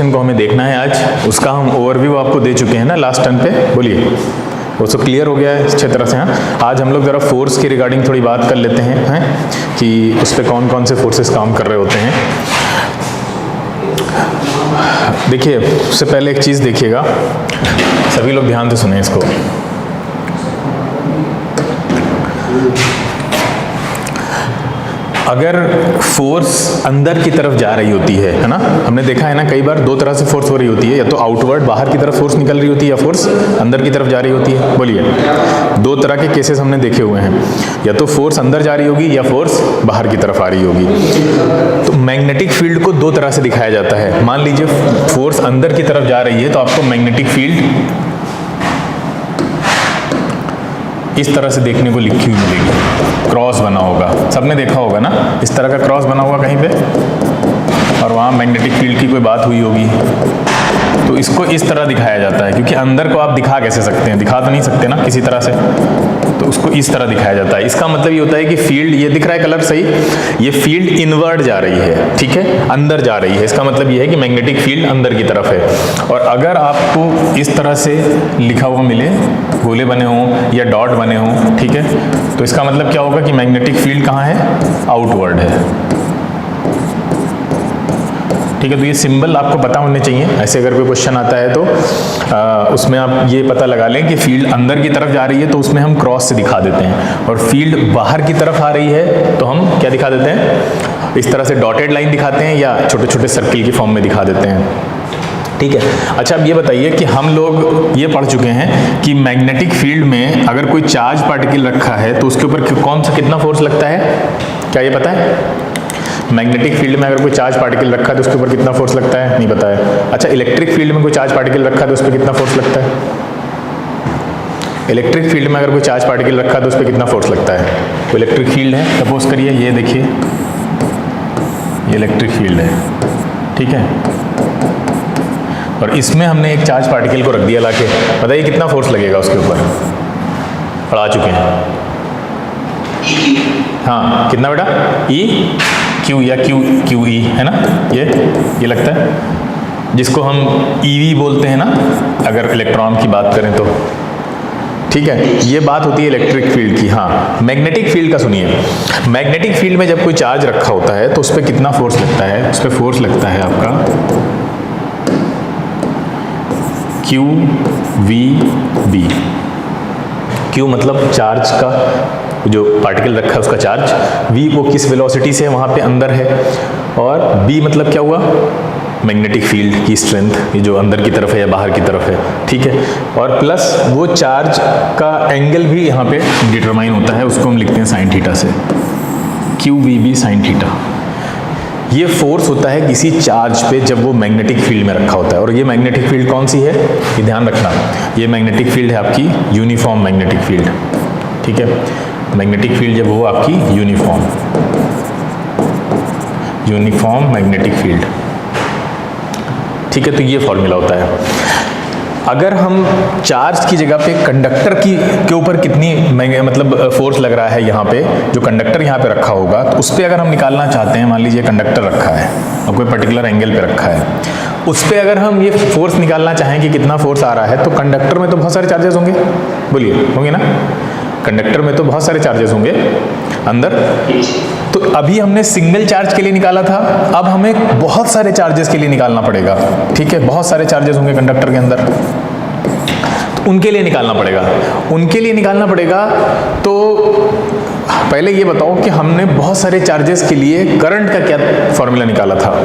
Question को हमें देखना है आज, उसका हम ओवरव्यू आपको दे चुके हैं ना लास्ट टर्न पे, बोलिए वो तो क्लियर हो गया है अच्छे तरह से। हाँ, आज हम लोग ज़रा फोर्स के रिगार्डिंग थोड़ी बात कर लेते हैं कि उस पर कौन कौन से फोर्सेस काम कर रहे होते हैं। देखिए, उससे पहले एक चीज़ देखिएगा, सभी लोग ध्यान से सुने इसको। अगर फोर्स अंदर की तरफ जा रही होती है ना, हमने देखा है ना कई बार दो तरह से फोर्स हो रही होती है, या तो आउटवर्ड बाहर की तरफ फोर्स निकल रही होती है, या फोर्स अंदर की तरफ जा रही होती है। बोलिए, दो तरह के केसेस हमने देखे हुए हैं, या तो फोर्स अंदर जा रही होगी या फोर्स बाहर की तरफ आ रही होगी। तो मैग्नेटिक फील्ड को दो तरह से दिखाया जाता है। मान लीजिए फोर्स अंदर की तरफ जा रही है तो आपको मैग्नेटिक फील्ड इस तरह से देखने को लिखी हुई मिलेगी, क्रॉस बना होगा, सबने देखा होगा ना, इस तरह का क्रॉस बना हुआ कहीं पे, और वहाँ मैग्नेटिक फील्ड की कोई बात हुई होगी। तो इसको इस तरह दिखाया जाता है, क्योंकि अंदर को आप दिखा कैसे सकते हैं, दिखा तो नहीं सकते ना किसी तरह से, तो उसको इस तरह दिखाया जाता है। इसका मतलब ये होता है कि फील्ड, ये दिख रहा है कलर सही, ये फील्ड इनवर्ड जा रही है, ठीक है, अंदर जा रही है। इसका मतलब ये है कि मैग्नेटिक फील्ड अंदर की तरफ है। और अगर आपको इस तरह से लिखा हुआ मिले, गोले बने हों या डॉट बने हों, ठीक है, तो इसका मतलब क्या होगा कि मैग्नेटिक फील्ड कहाँ है, आउटवर्ड है। ठीक है, तो ये सिंबल आपको पता होने चाहिए। ऐसे अगर कोई क्वेश्चन आता है तो उसमें आप ये पता लगा लें कि फील्ड अंदर की तरफ जा रही है तो उसमें हम क्रॉस से दिखा देते हैं, और फील्ड बाहर की तरफ आ रही है तो हम क्या दिखा देते हैं, इस तरह से डॉटेड लाइन दिखाते हैं, या छोटे छोटे सर्किल की फॉर्म में दिखा देते हैं। ठीक है, अच्छा अब ये बताइए कि हम लोग ये पढ़ चुके हैं कि मैग्नेटिक फील्ड में अगर कोई चार्ज पार्टिकल रखा है तो उसके ऊपर कौन सा कितना फोर्स लगता है, क्या ये पता है? मैग्नेटिक फील्ड में अगर कोई चार्ज पार्टिकल रखा है तो उसके ऊपर कितना फोर्स लगता है, नहीं पता है। अच्छा, इलेक्ट्रिक फील्ड में कोई चार्ज पार्टिकल रखा है तो उस पर कितना फोर्स लगता है? इलेक्ट्रिक फील्ड में अगर कोई चार्ज पार्टिकल रखा है तो उस पर कितना फोर्स लगता है? तो इलेक्ट्रिक फील्ड है, सपोज करिए ये देखिए, ये इलेक्ट्रिक फील्ड है, ठीक है, और इसमें हमने एक चार्ज पार्टिकल को रख दिया लाके, बताइए कितना फोर्स लगेगा उसके ऊपर? पढ़ा चुके हैं, हाँ, कितना बेटा? ई क्यू या क्यू ई है ना, ये लगता है, जिसको हम ईवी बोलते हैं ना अगर इलेक्ट्रॉन की बात करें तो, ठीक है। ये बात होती है इलेक्ट्रिक फील्ड की। हाँ, मैग्नेटिक फील्ड का सुनिए। मैग्नेटिक फील्ड में जब कोई चार्ज रखा होता है तो उस पर कितना फोर्स लगता है? उस पर फोर्स लगता है आपका क्यू वी बी। क्यू मतलब चार्ज का, जो पार्टिकल रखा है उसका चार्ज, v वो किस वेलोसिटी से वहाँ पे अंदर है, और b मतलब क्या हुआ, मैग्नेटिक फील्ड की स्ट्रेंथ, ये जो अंदर की तरफ है या बाहर की तरफ है, ठीक है, और प्लस वो चार्ज का एंगल भी यहाँ पे डिटरमाइन होता है, उसको हम लिखते हैं साइन थीटा से, Q V B sine theta. ये फोर्स होता है किसी चार्ज पे जब वो मैग्नेटिक फील्ड में रखा होता है। और ये मैग्नेटिक फील्ड कौन सी है, ये ध्यान रखना, ये मैग्नेटिक फील्ड है आपकी यूनिफॉर्म मैग्नेटिक फील्ड, ठीक है। मैग्नेटिक फील्ड जब हो आपकी यूनिफॉर्म मैग्नेटिक फील्ड, ठीक है, तो ये फॉर्मूला होता है। अगर हम चार्ज की जगह पे कंडक्टर के ऊपर कितनी मतलब फोर्स लग रहा है, यहाँ पे जो कंडक्टर यहाँ पे रखा होगा, तो उस पर अगर हम निकालना चाहते हैं, मान लीजिए कंडक्टर रखा है और कोई पर्टिकुलर एंगल पे रखा है, उस पर अगर हम ये फोर्स निकालना चाहें कि कितना फोर्स आ रहा है, तो कंडक्टर में तो बहुत सारे चार्जेस होंगे, बोलिए होंगे ना, कंडक्टर में तो बहुत सारे चार्जेस होंगे अंदर। तो अभी हमने सिंगल चार्ज के लिए निकाला था, अब हमें बहुत सारे चार्जेस के लिए निकालना पड़ेगा, ठीक है, बहुत सारे चार्जेस होंगे कंडक्टर के अंदर, तो उनके लिए निकालना पड़ेगा। उनके लिए निकालना पड़ेगा तो पहले ये बताओ कि हमने बहुत सारे चार्जेस के लिए करंट का क्या फॉर्मूला निकाला था,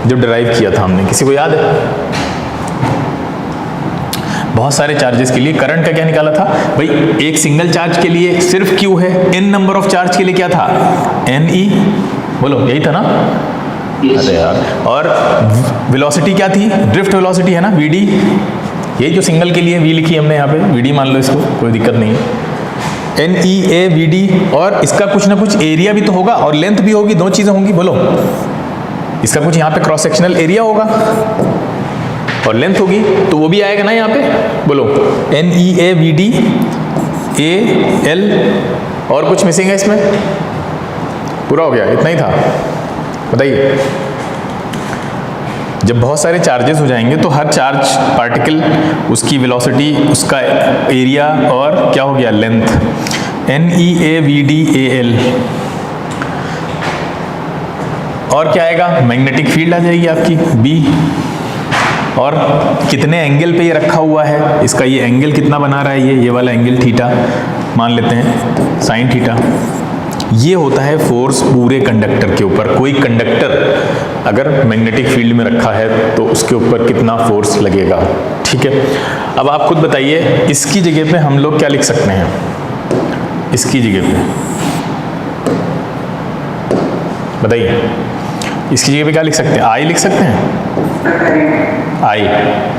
जो डिराइव किया था हमने, किसी को याद है? बहुत सारे चार्जेस के लिए करंट का क्या निकाला था भाई? एक सिंगल चार्ज के लिए सिर्फ Q है, n नंबर ऑफ चार्ज के लिए क्या था? NE, बोलो यही था ना? अरे यार, और वेलोसिटी क्या थी? ड्रिफ्ट वेलोसिटी है ना, VD, यही जो सिंगल के लिए V लिखी हमने यहाँ पे, VD मान लो इसको, कोई दिक्कत नहीं है। NEA VD, और इसका कुछ ना कुछ एरिया भी तो होगा और लेंथ भी होगी, दो चीजें होंगी, बोलो। इसका कुछ यहाँ पे क्रॉस सेक्शनल एरिया होगा और लेंथ होगी, तो वो भी आएगा ना यहाँ पे, बोलो। NEA VD AL, और कुछ मिसिंग है इसमें? पूरा हो गया, इतना ही था, बताइए। जब बहुत सारे चार्जेस हो जाएंगे तो हर चार्ज पार्टिकल, उसकी वेलोसिटी, उसका एरिया और क्या हो गया, लेंथ, NEAVDAL, और क्या आएगा, मैग्नेटिक फील्ड आ जाएगी आपकी B, और कितने एंगल पे ये रखा हुआ है, इसका ये एंगल कितना बना रहा है, ये वाला एंगल थीटा मान लेते हैं, साइन थीटा। ये होता है फोर्स पूरे कंडक्टर के ऊपर। कोई कंडक्टर अगर मैग्नेटिक फील्ड में रखा है तो उसके ऊपर कितना फोर्स लगेगा, ठीक है। अब आप खुद बताइए, इसकी जगह पे हम लोग क्या लिख सकते हैं, इसकी जगह पे बताइए, इसकी जगह पे क्या लिख सकते हैं, आई लिख सकते हैं,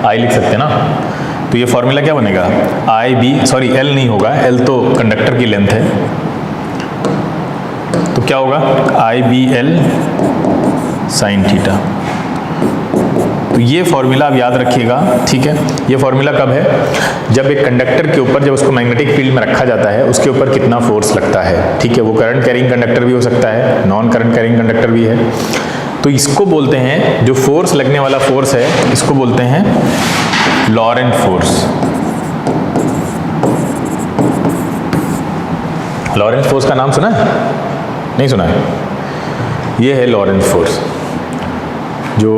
आई लिख सकते हैं ना। तो ये फॉर्मूला क्या बनेगा, एल नहीं होगा, एल तो कंडक्टर की लेंथ है, तो क्या होगा, IBL साइन थीटा। तो ये फॉर्मूला आप याद रखिएगा, ठीक है। ये फॉर्मूला कब है, जब एक कंडक्टर के ऊपर, जब उसको मैग्नेटिक फील्ड में रखा जाता है, उसके ऊपर कितना फोर्स लगता है, ठीक है। वो करंट कैरिंग कंडक्टर भी हो सकता है, नॉन करंट कैरिंग कंडक्टर भी है। तो इसको बोलते हैं, जो फोर्स लगने वाला फोर्स है, इसको बोलते हैं लॉरेंट फोर्स। लॉरेंट फोर्स का नाम सुना है, नहीं सुना है, ये है लॉरेंट फोर्स, जो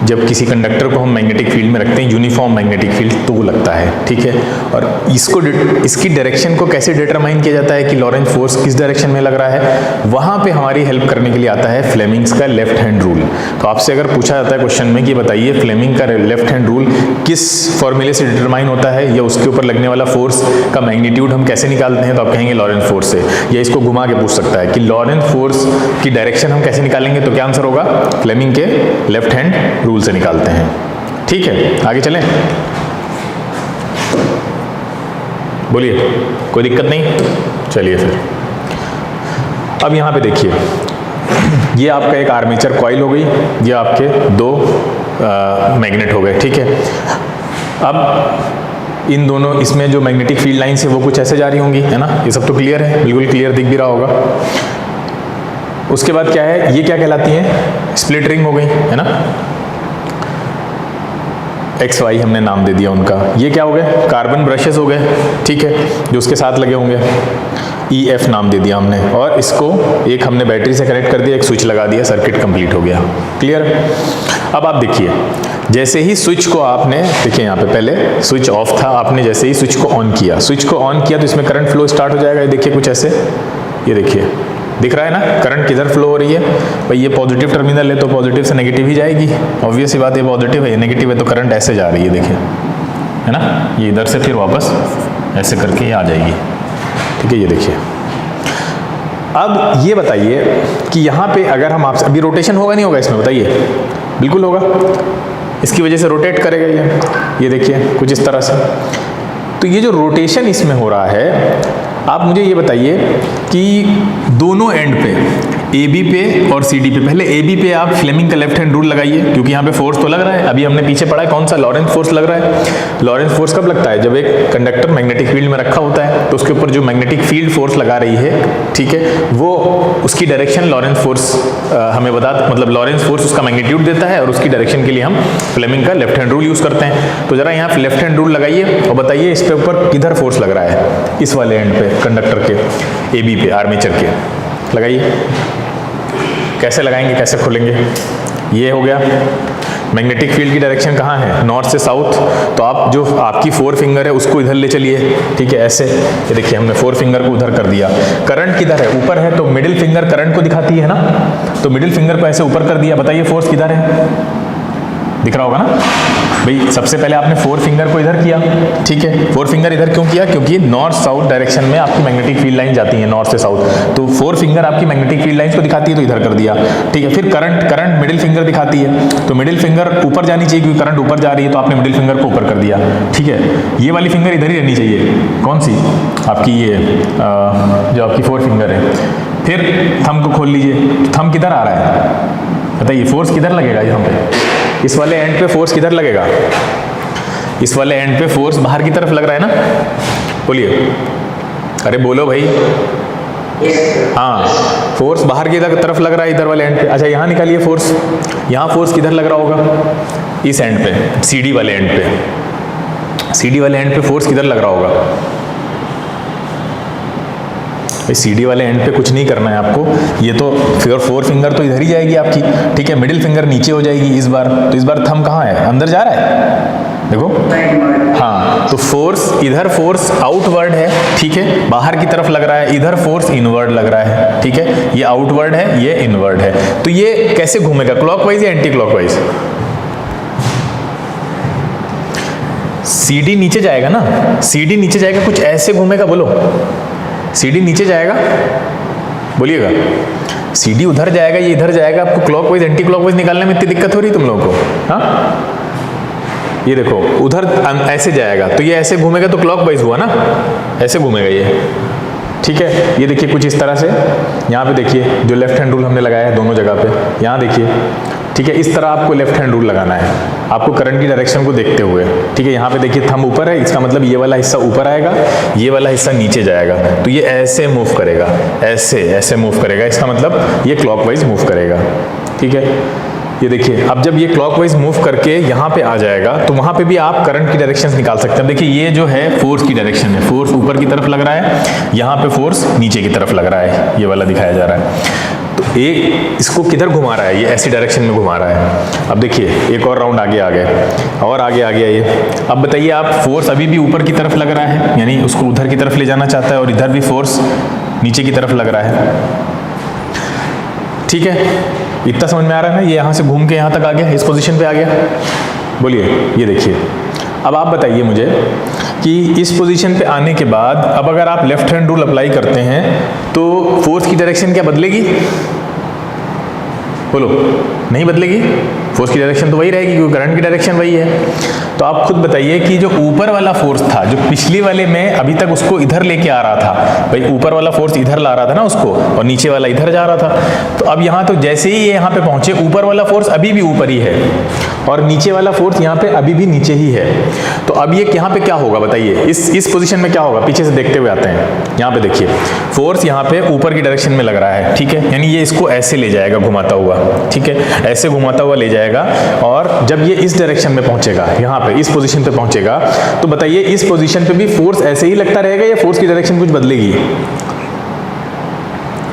जब किसी कंडक्टर को हम मैग्नेटिक फील्ड में रखते हैं, यूनिफॉर्म मैग्नेटिक फील्ड, तो वो लगता है, ठीक है। और इसकी डायरेक्शन को कैसे डिटरमाइन किया जाता है कि लॉरेंट फोर्स किस डायरेक्शन में लग रहा है, वहां पे हमारी हेल्प करने के लिए आता है फ्लेमिंग्स का लेफ्ट हैंड रूल। तो आपसे अगर पूछा जाता है क्वेश्चन में कि बताइए फ्लेमिंग का लेफ्ट हैंड रूल किस फॉर्मूले से डिटरमाइन होता है, या उसके ऊपर लगने वाला फोर्स का मैग्नीट्यूड हम कैसे निकालते हैं, तो आप कहेंगे लॉरेंट फोर्स से। या इसको घुमा के पूछ सकता है कि लॉरेंट फोर्स की डायरेक्शन हम कैसे निकालेंगे, तो क्या आंसर होगा, फ्लेमिंग के लेफ्ट हैंड रूल से निकालते हैं, ठीक है। आगे चलें, बोलिए, कोई दिक्कत नहीं, चलिए फिर। अब यहां पे देखिए, ये आपका एक आर्मेचर कॉइल हो गई, ये आपके दो मैग्नेट हो गए, ठीक है। अब इन दोनों, इसमें जो मैग्नेटिक फील्ड लाइन्स है वो कुछ ऐसे जा रही होंगी, है ना, ये सब तो क्लियर है, बिल्कुल क्लियर दिख भी रहा होगा। उसके बाद क्या है, ये क्या कहलाती है, स्प्लिट रिंग हो गई, है ना, XY हमने नाम दे दिया उनका। ये क्या हो गए, कार्बन ब्रशेस हो गए, ठीक है, जो उसके साथ लगे होंगे, EF नाम दे दिया हमने। और इसको एक हमने बैटरी से कनेक्ट कर दिया, एक स्विच लगा दिया, सर्किट कंप्लीट हो गया, क्लियर। अब आप देखिए, जैसे ही स्विच को आपने, देखिए यहाँ पे पहले स्विच ऑफ था, आपने जैसे ही स्विच को ऑन किया, तो इसमें करंट फ्लो स्टार्ट हो जाएगा। ये देखिए कुछ ऐसे, ये देखिए दिख रहा है ना, करंट किधर फ्लो हो रही है भाई, ये पॉजिटिव टर्मिनल है तो पॉजिटिव से नेगेटिव ही जाएगी, ऑब्वियस सी बात, ये पॉजिटिव है, ये नेगेटिव है, तो करंट ऐसे जा रही है, देखिए, है ना, ये इधर से फिर वापस ऐसे करके ये आ जाएगी, ठीक है। ये देखिए, अब ये बताइए कि यहाँ पे अगर हम आपसे, अभी रोटेशन होगा नहीं होगा इसमें, बताइए, बिल्कुल होगा, इसकी वजह से रोटेट करेगा ये देखिए कुछ इस तरह से। तो ये जो रोटेशन इसमें हो रहा है, आप मुझे ये बताइए कि दोनों एंड पे, AB पे और CD पे, पहले AB पे आप फ्लेमिंग का लेफ्ट हैंड रूल लगाइए, क्योंकि यहाँ पे फोर्स तो लग रहा है, अभी हमने पीछे पढ़ा है कौन सा, लॉरेंट फोर्स लग रहा है। लॉरेंट फोर्स कब लगता है, जब एक कंडक्टर मैग्नेटिक फील्ड में रखा होता है, तो उसके ऊपर जो मैग्नेटिक फील्ड फोर्स लगा रही है, ठीक है, वो उसकी डायरेक्शन लॉरेंट फोर्स हमें मतलब लॉरेंट फोर्स उसका मैग्नीट्यूड देता है, और उसकी डायरेक्शन के लिए हम फ्लेमिंग का लेफ्ट हैंड रूल यूज करते हैं। तो जरा यहाँ लेफ्ट हैंड रूल लगाइए और बताइए इस पे ऊपर किधर फोर्स लग रहा है, इस वाले एंड पे, कंडक्टर के AB पे, आर्मेचर के, लगाइए। कैसे लगाएंगे, कैसे खोलेंगे, ये हो गया। मैग्नेटिक फील्ड की डायरेक्शन कहाँ है, नॉर्थ से साउथ, तो आप जो आपकी 4 फिंगर है उसको इधर ले चलिए, ठीक है, ऐसे, ये देखिए हमने 4 फिंगर को उधर कर दिया। करंट किधर है, ऊपर है, तो मिडिल फिंगर करंट को दिखाती है ना, तो मिडिल फिंगर को ऐसे ऊपर कर दिया, बताइए फोर्स किधर है, दिख रहा होगा ना भाई। सबसे पहले आपने 4 फिंगर को इधर किया, ठीक है, 4 फिंगर इधर क्यों किया, क्योंकि नॉर्थ साउथ डायरेक्शन में आपकी मैग्नेटिक फील्ड लाइन जाती है, नॉर्थ से साउथ, तो 4 फिंगर आपकी मैग्नेटिक फील्ड लाइंस को दिखाती है, तो इधर कर दिया, ठीक है। फिर करंट मिडिल फिंगर दिखाती है, तो मिडिल फिंगर ऊपर जानी चाहिए, क्योंकि करंट ऊपर जा रही है, तो आपने मिडिल फिंगर को ऊपर कर दिया, ठीक है। ये वाली फिंगर इधर ही रहनी चाहिए, कौन सी, आपकी ये जो आपकी 4 फिंगर है। फिर थंब को खोल लीजिए, थंब किधर आ रहा है, बताइए फोर्स किधर लगेगा, यहाँ पे इस वाले एंड पे फोर्स किधर लगेगा, इस वाले एंड पे फोर्स बाहर की तरफ लग रहा है ना, बोलिए, अरे बोलो भाई, हाँ, फोर्स बाहर की तरफ लग रहा है इधर वाले एंड पे। अच्छा यहाँ निकालिए फोर्स, यहाँ फोर्स किधर लग रहा होगा? इस एंड पे, सीडी वाले एंड पे। सीडी वाले एंड पे फोर्स किधर लग रहा होगा? सीडी वाले एंड पे कुछ नहीं करना है आपको, ये तो फोर फिंगर तो इधर ही जाएगी आपकी, ठीक है, मिडिल फिंगर नीचे हो जाएगी इस बार। तो इस बार थंब कहाँ है? अंदर जा रहा है, देखो। हाँ, तो फोर्स इधर फोर्स आउटवर्ड है, ठीक है, बाहर की तरफ लग रहा है, इधर फोर्स इनवर्ड लग रहा है, ठीक है, ये आउटवर्ड है, ये इनवर्ड है। तो ये कैसे घूमेगा, क्लॉकवाइज या एंटी क्लॉकवाइज? सीडी नीचे जाएगा ना, सीडी नीचे जाएगा, कुछ ऐसे घूमेगा, बोलो। सीडी नीचे जाएगा, बोलिएगा। सीडी उधर जाएगा, ये इधर जाएगा। आपको क्लॉकवाइज एंटी क्लॉकवाइज निकालने में इतनी दिक्कत हो रही है तुम लोगों को? हाँ, ये देखो उधर ऐसे जाएगा, तो ये ऐसे घूमेगा तो क्लॉकवाइज हुआ ना, ऐसे घूमेगा ये, ठीक है। ये देखिए कुछ इस तरह से, यहाँ पे देखिए जो लेफ्ट हैंड रूल हमने लगाया है दोनों जगह पे, यहाँ देखिए, ठीक है। इस तरह आपको लेफ्ट हैंड रूल लगाना है, आपको करंट की डायरेक्शन को देखते हुए, ठीक है। यहाँ पे देखिए थंब ऊपर है, इसका मतलब ये वाला हिस्सा ऊपर आएगा, ये वाला हिस्सा नीचे जाएगा, तो ये ऐसे मूव करेगा, ऐसे ऐसे मूव करेगा, इसका मतलब ये क्लॉकवाइज मूव करेगा, ठीक है। ये देखिए अब जब ये क्लॉकवाइज मूव करके यहाँ पे आ जाएगा, तो वहाँ पे भी आप करंट की डायरेक्शन निकाल सकते हैं। देखिए ये जो है फोर्स की डायरेक्शन है, फोर्स ऊपर की तरफ लग रहा है, यहाँ पे फोर्स नीचे की तरफ लग रहा है, ये वाला दिखाया जा रहा है। तो एक इसको किधर घुमा रहा है, ये ऐसी डायरेक्शन में घुमा रहा है। अब देखिए एक और राउंड आगे आ गए, और आगे आ गया ये। अब बताइए आप, फोर्स अभी भी ऊपर की तरफ लग रहा है, यानी उसको उधर की तरफ ले जाना चाहता है, और इधर भी फोर्स नीचे की तरफ लग रहा है, ठीक है। इतना समझ में आ रहा है ना? ये यहाँ से घूम के यहाँ तक आ गया, इस पोजीशन पे आ गया। बोलिए, ये देखिए। अब आप बताइए मुझे कि इस पोजीशन पे आने के बाद अब अगर आप लेफ्ट हैंड रूल अप्लाई करते हैं तो फोर्स की डायरेक्शन क्या बदलेगी? बोलो, नहीं बदलेगी। फोर्स की डायरेक्शन तो वही रहेगी क्योंकि करंट की डायरेक्शन वही है। तो आप खुद बताइए कि जो ऊपर वाला फोर्स था, जो पिछले वाले में अभी तक उसको इधर लेके आ रहा था, भाई ऊपर वाला फोर्स इधर ला रहा था ना उसको, और नीचे वाला इधर जा रहा था। तो अब यहाँ तो जैसे ही ये यहाँ पे पहुंचे, ऊपर वाला फोर्स अभी भी ऊपर ही है और नीचे वाला फोर्स यहाँ पे अभी भी नीचे ही है। तो अब ये यहाँ पे क्या होगा बताइए, इस पोजीशन में क्या होगा? पीछे से देखते हुए आते हैं। यहाँ पे देखिए फोर्स यहाँ पे ऊपर की डायरेक्शन में लग रहा है, ठीक है, यानी ये इसको ऐसे ले जाएगा घुमाता हुआ, ठीक है, ऐसे घुमाता हुआ ले जाएगा। और जब ये इस डायरेक्शन में पहुंचेगा, यहाँ पे इस पोजीशन पे पहुंचेगा, तो बताइए इस पोजीशन पे भी फोर्स ऐसे ही लगता रहेगा या फोर्स की डायरेक्शन कुछ बदलेगी?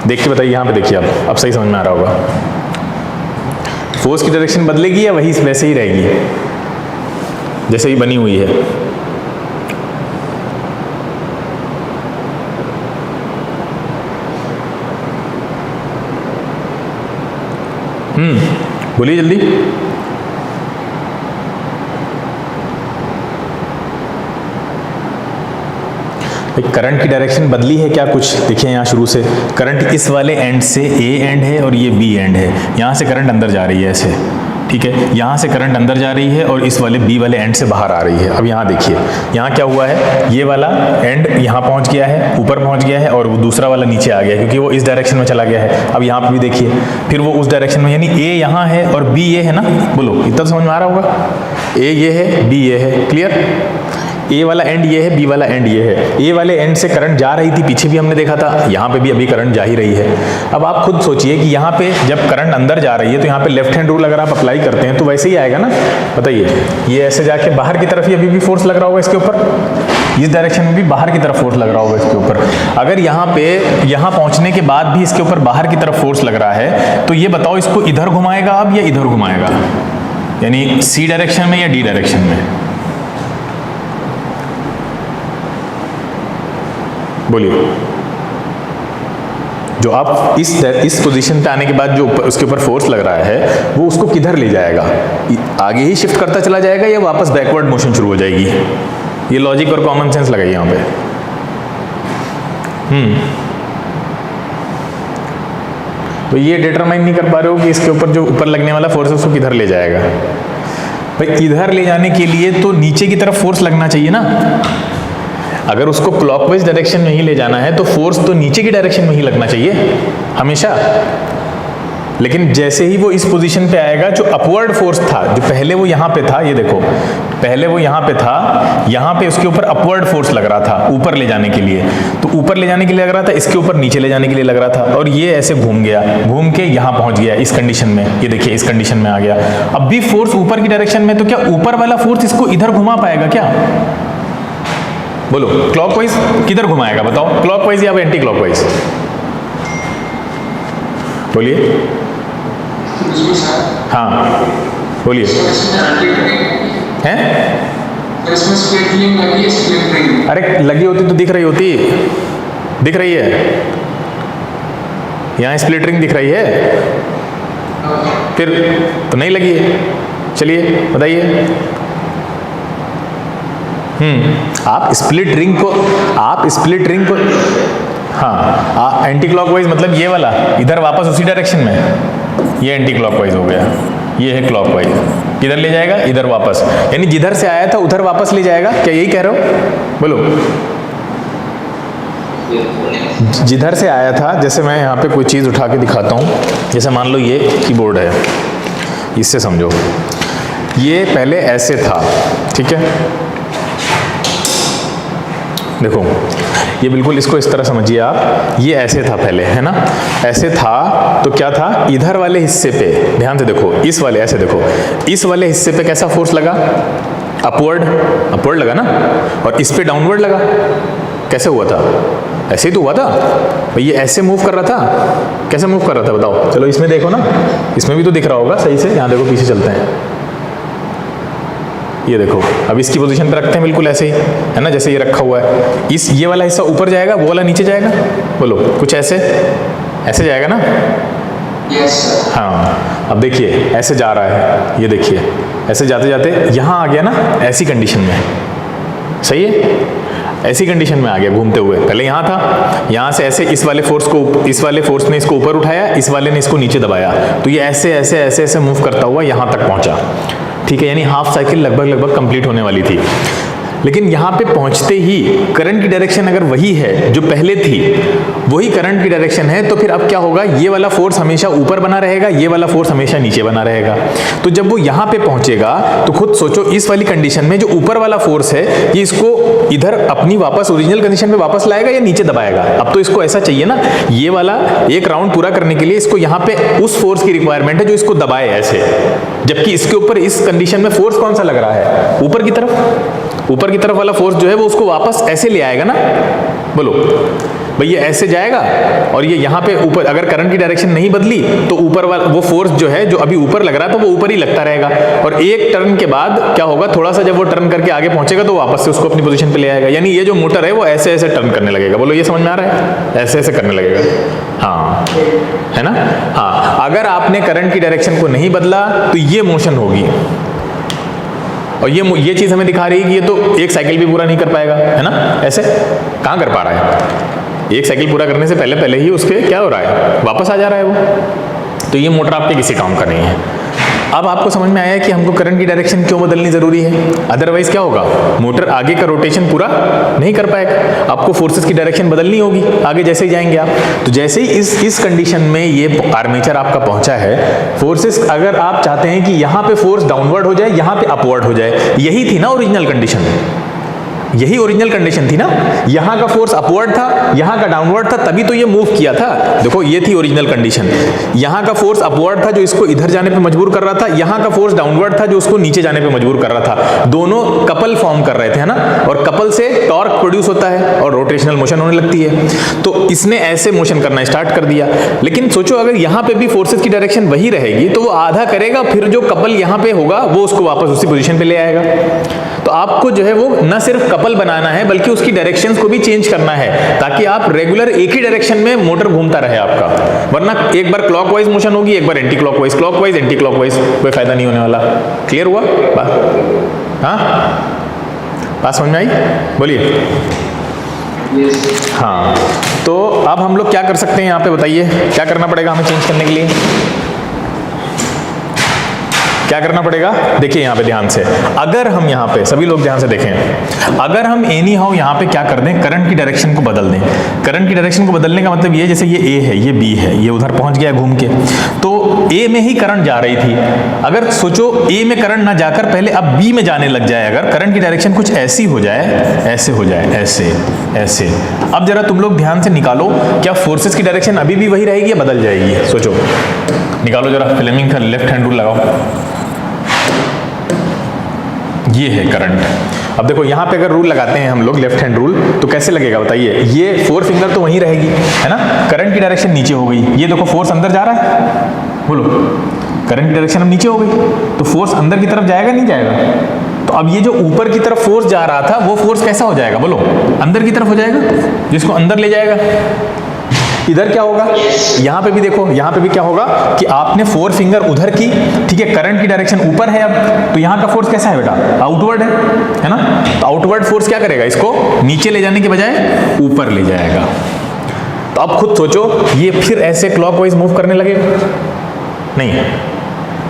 देख के बताइए, यहाँ पे देखिए, अब सही समझ में आ रहा होगा। फोर्स की डायरेक्शन बदलेगी या वही वैसे ही रहेगी जैसे ही बनी हुई है? बोलिए जल्दी। करंट की डायरेक्शन बदली है क्या कुछ? देखिए यहाँ शुरू से करंट इस वाले एंड से, ए एंड है और ये बी एंड है, यहाँ से करंट अंदर जा रही है ऐसे, ठीक है, यहाँ से करंट अंदर जा रही है और इस वाले बी वाले एंड से बाहर आ रही है। अब यहाँ देखिए, यहाँ क्या हुआ है, ये वाला एंड यहाँ पहुँच गया है, ऊपर पहुँच गया है, और वो दूसरा वाला नीचे आ गया है क्योंकि वो इस डायरेक्शन में चला गया है। अब यहाँ पर भी देखिए, फिर वो उस डायरेक्शन में, यानी ए यहाँ है और बी ये है ना। बोलो, इतना समझ में आ रहा होगा? ए ये है, बी ये है, क्लियर? ए वाला एंड ये है, बी वाला एंड ये है। ए वाले एंड से करंट जा रही थी, पीछे भी हमने देखा था, यहाँ पे भी अभी करंट जा ही रही है। अब आप खुद सोचिए कि यहाँ पे जब करंट अंदर जा रही है तो यहाँ पे लेफ्ट हैंड रूल अगर आप अप्लाई करते हैं तो वैसे ही आएगा ना। बताइए, ये ऐसे जाके बाहर की तरफ ही अभी भी फोर्स लग रहा होगा इसके ऊपर, इस डायरेक्शन में भी बाहर की तरफ फोर्स लग रहा होगा इसके ऊपर। अगर यहाँ पे यहाँ पहुँचने के बाद भी इसके ऊपर बाहर की तरफ फोर्स लग रहा है, तो ये बताओ इसको इधर घुमाएगा अब या इधर घुमाएगा, यानी सी डायरेक्शन में या डी डायरेक्शन में? बोलिए। जो आप इस पोजीशन पे आने के बाद जो उसके ऊपर फोर्स लग रहा है वो उसको किधर ले जाएगा? आगे ही शिफ्ट करता चला जाएगा या वापस बैकवर्ड मोशन शुरू हो जाएगी? ये लॉजिक और कॉमन सेंस लगाइए यहाँ पे। तो ये डिटरमाइन नहीं कर पा रहे हो कि इसके ऊपर जो ऊपर लगने वाला फोर्स है उसको किधर ले जाएगा? भाई इधर ले जाने के लिए तो नीचे की तरफ फोर्स लगना चाहिए ना। अगर उसको क्लॉकवाइज डायरेक्शन में ही ले जाना है तो फोर्स तो नीचे की डायरेक्शन में ही लगना चाहिए हमेशा। लेकिन जैसे ही वो इस पोजीशन पे आएगा, जो अपवर्ड फोर्स था, जो पहले वो यहाँ पे था, ये देखो पहले वो यहाँ पे था, यहाँ पे उसके ऊपर अपवर्ड फोर्स लग रहा था ऊपर ले जाने के लिए, तो ऊपर ले जाने के लिए लग रहा था, इसके ऊपर नीचे ले जाने के लिए लग रहा था, और ये ऐसे घूम गया, घूम के यहाँ पहुंच गया इस कंडीशन में, ये देखिए इस कंडीशन में आ गया। अब भी फोर्स ऊपर की डायरेक्शन में, तो क्या ऊपर वाला फोर्स इसको इधर घुमा पाएगा क्या? बोलो, क्लॉकवाइज किधर घुमाएगा बताओ, क्लॉकवाइज या एंटी क्लॉकवाइज? बोलिए। हाँ बोलिए। हैं? अरे लगी होती तो दिख रही होती, दिख रही है, यहाँ स्प्लिट रिंग दिख रही है, फिर तो नहीं लगी है। चलिए बताइए। आप स्प्लिट रिंग को हाँ, एंटी क्लॉकवाइज मतलब ये वाला इधर वापस उसी डायरेक्शन में, ये एंटी क्लॉकवाइज हो गया, ये है क्लॉकवाइज। किधर ले जाएगा? इधर वापस, यानी जिधर से आया था उधर वापस ले जाएगा। क्या यही कह रहे हो? बोलो। जिधर से आया था, जैसे मैं यहाँ पे कोई चीज़ उठा के दिखाता हूँ, जैसे मान लो ये कीबोर्ड है, इससे समझो, ये पहले ऐसे था, ठीक है, देखो ये बिल्कुल, इसको इस तरह समझिए आप, ये ऐसे था पहले, है ना, ऐसे था, तो क्या था, इधर वाले हिस्से पे ध्यान से देखो, इस वाले, ऐसे देखो, इस वाले हिस्से पे कैसा फोर्स लगा? अपवर्ड लगा ना, और इस पे डाउनवर्ड लगा। कैसे हुआ था? ऐसे ही तो हुआ था भाई, ये ऐसे मूव कर रहा था, कैसे मूव कर रहा था बताओ? चलो इसमें देखो ना, इसमें भी तो दिख रहा होगा सही से, यहाँ देखो पीछे चलते हैं, ये देखो, अब इसकी पोजीशन पे रखते हैं बिल्कुल ऐसे ही, है ना, जैसे ये रखा हुआ है, ये वाला हिस्सा ऊपर जाएगा, वो वाला नीचे जाएगा। बोलो, कुछ ऐसे जाएगा ना? यस। हाँ, अब देखिए ऐसे जा रहा है, ये देखिए ऐसे जाते जाते यहाँ आ गया ना, ऐसी कंडीशन में, सही है, ऐसी कंडीशन में आ गया घूमते हुए। पहले यहाँ था, यहाँ से ऐसे इस वाले फोर्स ने इसको ऊपर उठाया, इस वाले ने इसको नीचे दबाया, तो ये ऐसे ऐसे ऐसे ऐसे मूव करता हुआ यहाँ तक पहुँचा, ठीक है, यानी हाफ साइकिल लगभग कंप्लीट होने वाली थी। लेकिन यहाँ पे पहुँचते ही करंट की डायरेक्शन अगर वही है जो पहले थी, वही करंट की डायरेक्शन है, तो फिर अब क्या होगा, ये वाला फोर्स हमेशा ऊपर बना रहेगा, ये वाला फोर्स हमेशा नीचे बना रहेगा। तो जब वो यहाँ पे पहुँचेगा तो खुद सोचो, इस वाली कंडीशन में जो ऊपर वाला फोर्स है, ये इसको इधर अपनी वापस ओरिजिनल कंडीशन पे वापस लाएगा या नीचे दबाएगा? अब तो इसको ऐसा चाहिए ना, ये वाला एक राउंड पूरा करने के लिए इसको यहाँ पे उस फोर्स की रिक्वायरमेंट है जो इसको दबाए ऐसे, जबकि इसके ऊपर इस कंडीशन में फोर्स कौन सा लग रहा है? ऊपर की तरफ वाला फोर्स जो है वो उसको वापस ऐसे ले आएगा ना। बोलो भाई, ये ऐसे जाएगा, और ये यहाँ पे ऊपर, अगर करंट की डायरेक्शन नहीं बदली तो ऊपर वाला वो फोर्स जो है, जो अभी ऊपर लग रहा था, वो ऊपर ही लगता रहेगा, और एक टर्न के बाद क्या होगा, थोड़ा सा जब वो टर्न करके आगे पहुंचेगा तो वापस से उसको अपनी पोजीशन पे ले आएगा। यानी ये जो मोटर है वो ऐसे ऐसे टर्न करने लगेगा। बोलो, ये समझ में आ रहा है? ऐसे ऐसे करने लगेगा, हाँ, है ना। हाँ, अगर आपने करंट की डायरेक्शन को नहीं बदला तो ये मोशन होगी, और ये चीज हमें दिखा रही है कि ये तो एक साइकिल भी पूरा नहीं कर पाएगा, है ना। ऐसे कहाँ कर पा रहा है? एक साइकिल पूरा करने से पहले ही उसके क्या हो रहा है, वापस आ जा रहा है वो। तो ये मोटर आपके किसी काम का नहीं है। अब आपको समझ में आया कि हमको करंट की डायरेक्शन क्यों बदलनी जरूरी है, अदरवाइज क्या होगा, मोटर आगे का रोटेशन पूरा नहीं कर पाएगा। आपको फोर्सेस की डायरेक्शन बदलनी होगी आगे जैसे ही जाएंगे आप। तो जैसे ही इस कंडीशन में ये आर्मेचर आपका पहुंचा है, फोर्सेस अगर आप चाहते हैं कि यहाँ पे फोर्स डाउनवर्ड हो जाए, यहाँ पे अपवर्ड हो जाए, यही थी ना ओरिजिनल कंडीशन, यही ओरिजिनल कंडीशन थी ना। यहाँ का फोर्स अपवर्ड था, यहाँ का डाउनवर्ड था, तभी तो ये मूव किया था। देखो, ये थी ओरिजिनल कंडीशन। यहाँ का फोर्स अपवर्ड था जो इसको इधर जाने पे मजबूर कर रहा था, यहाँ का फोर्स डाउनवर्ड था जो उसको नीचे जाने पे मजबूर कर रहा था। दोनों कपल फॉर्म कर रहे थे, है ना, और कपल से टॉर्क प्रोड्यूस होता है और रोटेशनल मोशन होने लगती है। तो इसने ऐसे मोशन करना स्टार्ट कर दिया। लेकिन सोचो, अगर यहाँ पे भी फोर्सेस की डायरेक्शन वही रहेगी तो वो आधा करेगा, फिर जो कपल यहाँ पे होगा वो उसको वापस उसी पोजीशन पे ले आएगा। तो आपको जो है वो न सिर्फ कपल बनाना है, बल्कि उसकी डायरेक्शंस को भी चेंज करना है, ताकि आप रेगुलर एक ही डायरेक्शन में मोटर घूमता रहे आपका। वरना एक बार क्लॉकवाइज मोशन होगी, एक बार anticlockwise, clockwise anticlockwise, कोई फायदा नहीं होने वाला। क्लियर हुआ हाँ, बात समझ में आई? बोलिए। हाँ, तो अब हम लोग क्या कर सकते हैं यहाँ पे, बताइए क्या करना पड़ेगा हमें चेंज करने के लिए? क्या करना पड़ेगा, देखिए यहाँ पे ध्यान से, अगर हम यहाँ पे सभी लोग ध्यान से देखें, अगर हम एनी हाउ यहाँ पे क्या कर दें, करंट की डायरेक्शन को बदल दें। करंट की डायरेक्शन को बदलने का मतलब ये, जैसे ये ए है, ये बी है, ये उधर पहुंच गया घूम के, तो ए में ही करंट जा रही थी, अगर सोचो ए में करंट ना जाकर पहले अब बी में जाने लग जाए, अगर करंट की डायरेक्शन कुछ ऐसी हो जाए, ऐसे हो जाए, ऐसे ऐसे, अब जरा तुम लोग ध्यान से निकालो, क्या फोर्सेस की डायरेक्शन अभी भी वही रहेगी या बदल जाएगी, सोचो, निकालो जरा, फ्लेमिंग का लेफ्ट हैंड रूल लगाओ। ये है करंट। अब देखो यहाँ पे अगर रूल लगाते हैं हम लोग लेफ्ट हैंड रूल, तो कैसे लगेगा बताइए, ये 4 फिंगर तो वहीं रहेगी, है ना, करंट की डायरेक्शन नीचे हो गई, ये देखो फोर्स अंदर जा रहा है, बोलो, करंट की डायरेक्शन अब नीचे हो गई, तो फोर्स अंदर की तरफ जाएगा नहीं जाएगा, तो अब ये जो ऊपर की तरफ फोर्स जा रहा था वो फोर्स कैसा हो जाएगा, बोलो, अंदर की तरफ हो जाएगा, जिसको अंदर ले जाएगा। इधर क्या होगा, यहां पे भी देखो, यहां पे भी क्या होगा कि आपने 4 फिंगर उधर की, ठीक है, करंट की डायरेक्शन ऊपर है, अब तो यहां का फोर्स कैसा है बेटा, आउटवर्ड है ना, तो आउटवर्ड फोर्स क्या करेगा, इसको नीचे ले जाने के बजाय ऊपर ले जाएगा। तो अब खुद सोचो, ये फिर ऐसे क्लॉकवाइज मूव करने लगेगा, नहीं,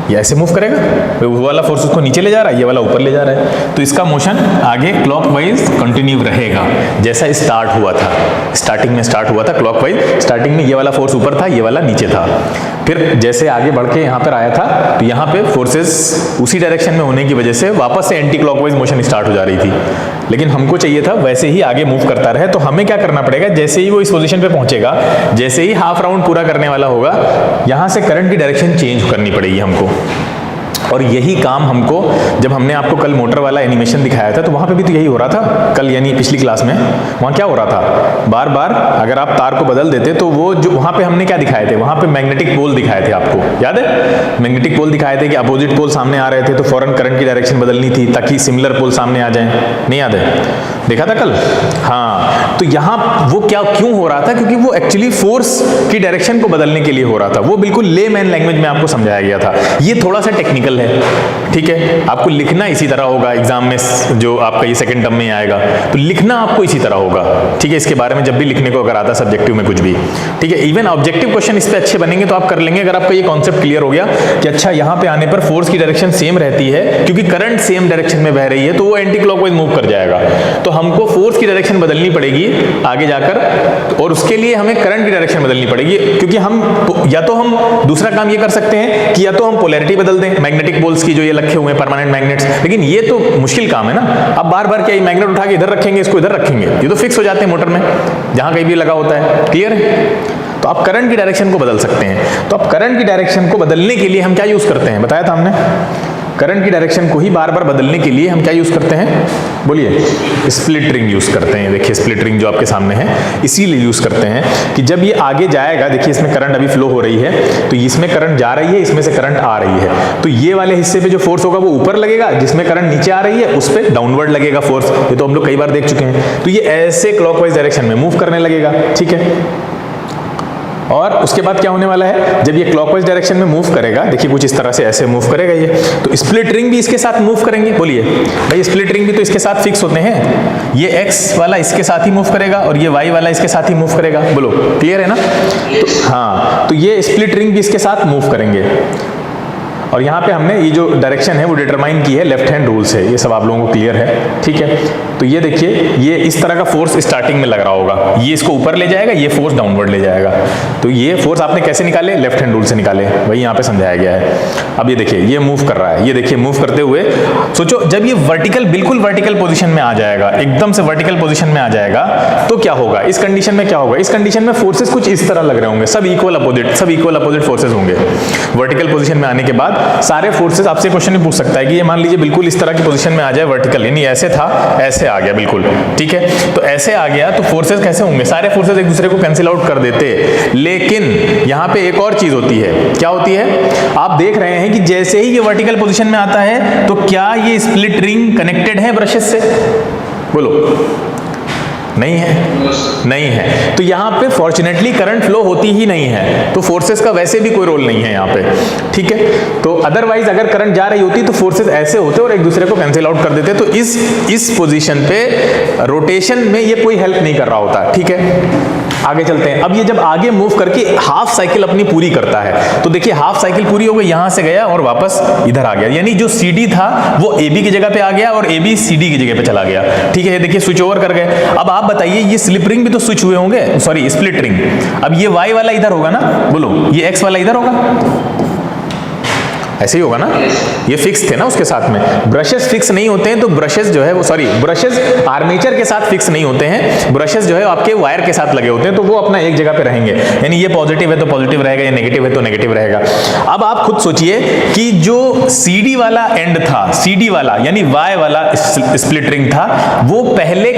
ये ऐसे मूव करेगा, वो वाला फोर्स उसको नीचे ले जा रहा है, ये वाला ऊपर ले जा रहा है, तो इसका मोशन आगे क्लॉकवाइज कंटिन्यू रहेगा, जैसा स्टार्ट हुआ था, स्टार्टिंग में स्टार्ट हुआ था क्लॉकवाइज, स्टार्टिंग में ये वाला फोर्स ऊपर था, ये वाला नीचे था, फिर जैसे आगे बढ़ के यहाँ पर आया था, तो यहाँ पे फोर्सेस उसी डायरेक्शन में होने की वजह से वापस से एंटी क्लॉकवाइज मोशन स्टार्ट हो जा रही थी, लेकिन हमको चाहिए था वैसे ही आगे मूव करता रहे, तो हमें क्या करना पड़ेगा, जैसे ही वो इस पोजीशन पे पहुंचेगा, जैसे ही हाफ राउंड पूरा करने वाला होगा, यहां से करंट की डायरेक्शन चेंज करनी पड़ेगी हमको। और यही काम हमको, जब हमने आपको कल मोटर वाला एनिमेशन दिखाया था, तो वहां पे भी तो यही हो रहा था, कल यानी पिछली क्लास में, वहां क्या हो रहा था, बार बार अगर आप तार को बदल देते तो वो जो वहां पे हमने क्या दिखाए थे, वहां पे मैग्नेटिक पोल दिखाए थे, आपको याद है, मैग्नेटिक पोल दिखाए थे कि अपोजिट पोल सामने आ रहे थे, तो फौरन करंट की डायरेक्शन बदलनी थी ताकि सिमिलर पोल सामने आ जाए, नहीं याद है, देखा था कल, हाँ, तो यहां वो क्या क्यों हो रहा था, क्योंकि वो एक्चुअली फोर्स की डायरेक्शन को बदलने के लिए हो रहा था, वो बिल्कुल लेमैन लैंग्वेज में आपको समझाया गया था, ये थोड़ा सा टेक्निकल है, ठीक है, आपको लिखना इसी तरह होगा एग्जाम में, जो आपका ये सेकंड टर्म में आएगा, तो लिखना आपको इसी तरह होगा, ठीक है, इसके बारे में जब भी लिखने को अगर आता सब्जेक्टिव में कुछ भी, ठीक है, इवन ऑब्जेक्टिव क्वेश्चन इस पे अच्छे बनेंगे तो आप कर लेंगे, अगर आपका ये कॉन्सेप्ट क्लियर हो गया कि अच्छा यहाँ पे आने पर फोर्स की डायरेक्शन सेम रहती है, क्योंकि करंट सेम डायरेक्शन में बह रही है, तो वो एंटी क्लॉकवाइज मूव कर जाएगा, तो हमको फोर्स की डायरेक्शन बदलनी पड़ेगी आगे जाकर, और उसके लिए हमें करंट की डायरेक्शन बदलनी पड़ेगी, क्योंकि हम या तो हम दूसरा काम ये कर सकते हैं कि या तो हम पोलैरिटी बदल दें मैग्नेटिक पोल्स की, जो ये रखे हुए हैं परमानेंट मैग्नेट्स, लेकिन ये तो मुश्किल काम है ना, अब बार बार क्या ये मैग्नेट उठा के इधर रखेंगे, इसको इधर रखेंगे, ये तो फिक्स हो जाते हैं मोटर में, जहां कहीं भी लगा होता है, क्लियर है, तो आप करंट की डायरेक्शन को बदल सकते हैं, तो अब करंट की डायरेक्शन को बदलने के लिए हम क्या यूज करते हैं, बताया था हमने, करंट की डायरेक्शन को ही बार बार बदलने के लिए हम क्या यूज करते हैं, बोलिए, स्प्लिट रिंग यूज करते हैं, देखिए स्प्लिट रिंग जो आपके सामने है, इसीलिए यूज करते हैं कि जब ये आगे जाएगा, देखिए इसमें करंट अभी फ्लो हो रही है, तो इसमें करंट जा रही है, इसमें से करंट आ रही है, तो ये वाले हिस्से पे जो फोर्स होगा वो ऊपर लगेगा, जिसमें करंट नीचे आ रही है उस पे डाउनवर्ड लगेगा फोर्स, ये तो हम लोग कई बार देख चुके हैं, तो ये ऐसे क्लॉकवाइज डायरेक्शन में मूव करने लगेगा, ठीक है, और उसके बाद क्या होने वाला है, जब ये क्लॉकवाइज डायरेक्शन में मूव करेगा, देखिए कुछ इस तरह से ऐसे मूव करेगा ये, तो स्प्लिट रिंग भी इसके साथ मूव करेंगे, बोलिए भाई, स्प्लिट रिंग भी तो इसके साथ फिक्स होते हैं, ये एक्स वाला इसके साथ ही मूव करेगा और ये वाई वाला इसके साथ ही मूव करेगा, बोलो क्लियर है ना, तो हाँ, तो ये स्प्लिट रिंग भी इसके साथ मूव करेंगे, और यहाँ पे हमने ये जो डायरेक्शन है वो डिटरमाइन की है लेफ्ट हैंड रूल से, ये सब आप लोगों को क्लियर है, ठीक है, तो ये देखिए, ये इस तरह का फोर्स स्टार्टिंग में लग रहा होगा, ये इसको ऊपर ले जाएगा, ये फोर्स डाउनवर्ड ले जाएगा, तो ये फोर्स आपने कैसे निकाले, लेफ्ट हैंड रूल से निकाले, वही यहाँ पे समझाया गया है। अब ये देखिए, ये मूव कर रहा है, ये देखिए मूव करते हुए, सोचो जब ये वर्टिकल, बिल्कुल वर्टिकल पोजिशन में आ जाएगा, एकदम से वर्टिकल पोजिशन में आ जाएगा, तो क्या होगा, इस कंडीशन में क्या होगा, इस कंडीशन में फोर्सेस कुछ इस तरह लग रहे होंगे, सब इक्वल अपोजिट फोर्सेस होंगे, वर्टिकल पोजिशन में आने के बाद सारे फोर्सेस, आपसे क्वेश्चन भी पूछ सकता है कि ये मान लीजिए बिल्कुल इस तरह की पोजीशन में आ जाए वर्टिकल, यानी ऐसे था, ऐसे आ गया बिल्कुल, ठीक है, तो ऐसे आ गया, तो फोर्सेस कैसे होंगे, सारे फोर्सेस एक दूसरे को कैंसिल आउट कर देते, लेकिन यहां पे एक और चीज होती है, क्या होती है, आप देख रहे हैं कि जैसे ही ये वर्टिकल पोजीशन में आता है, तो क्या ये स्प्लिट रिंग कनेक्टेड है ब्रशेस से, बोलो, नहीं है, नहीं है, तो यहाँ पे फॉर्चुनेटली करंट फ्लो होती ही नहीं है, तो फोर्सेस का वैसे भी कोई रोल नहीं है यहाँ पे, ठीक है, तो अदरवाइज अगर करंट जा रही होती तो फोर्सेस ऐसे होते और एक दूसरे को कैंसिल आउट कर देते, तो इस पोजीशन पे रोटेशन में ये कोई हेल्प नहीं कर रहा होता, ठीक है। आगे चलते हैं। अब ये जब आगे मूव करके हाफ साइकिल अपनी पूरी करता है, तो देखिए हाफ साइकिल पूरी हो गई, यहां से गया और वापस इधर आ गया, यानी जो CD था वो AB की जगह पे आ गया और AB CD की जगह पे चला गया। ठीक है, देखिए स्विच ओवर कर गए। अब आप बताइए ये स्लिप रिंग भी तो स्विच हुए होंगे, सॉरी स्प्लिट रिंग। अब ये Y वाला इधर होगा ना, बोलो ये X वाला इधर होगा, ऐसे ही होगा ना, ये फिक्स थे ना उसके साथ में। ब्रशेस फिक्स नहीं होते हैं तो ब्रशेस जो है वो, सॉरी ब्रशेस आर्मेचर के साथ फिक्स नहीं होते हैं, ब्रशेस जो है आपके वायर के साथ लगे होते हैं, तो वो अपना एक जगह पे रहेंगे, यानी ये पॉजिटिव है तो पॉजिटिव रहेगा, ये नेगेटिव है तो नेगेटिव रहेगा। अब आप खुद सोचिए कि जो CD वाला एंड था, CD वाला यानी Y वाला स्प्लिट रिंग था, वो पहले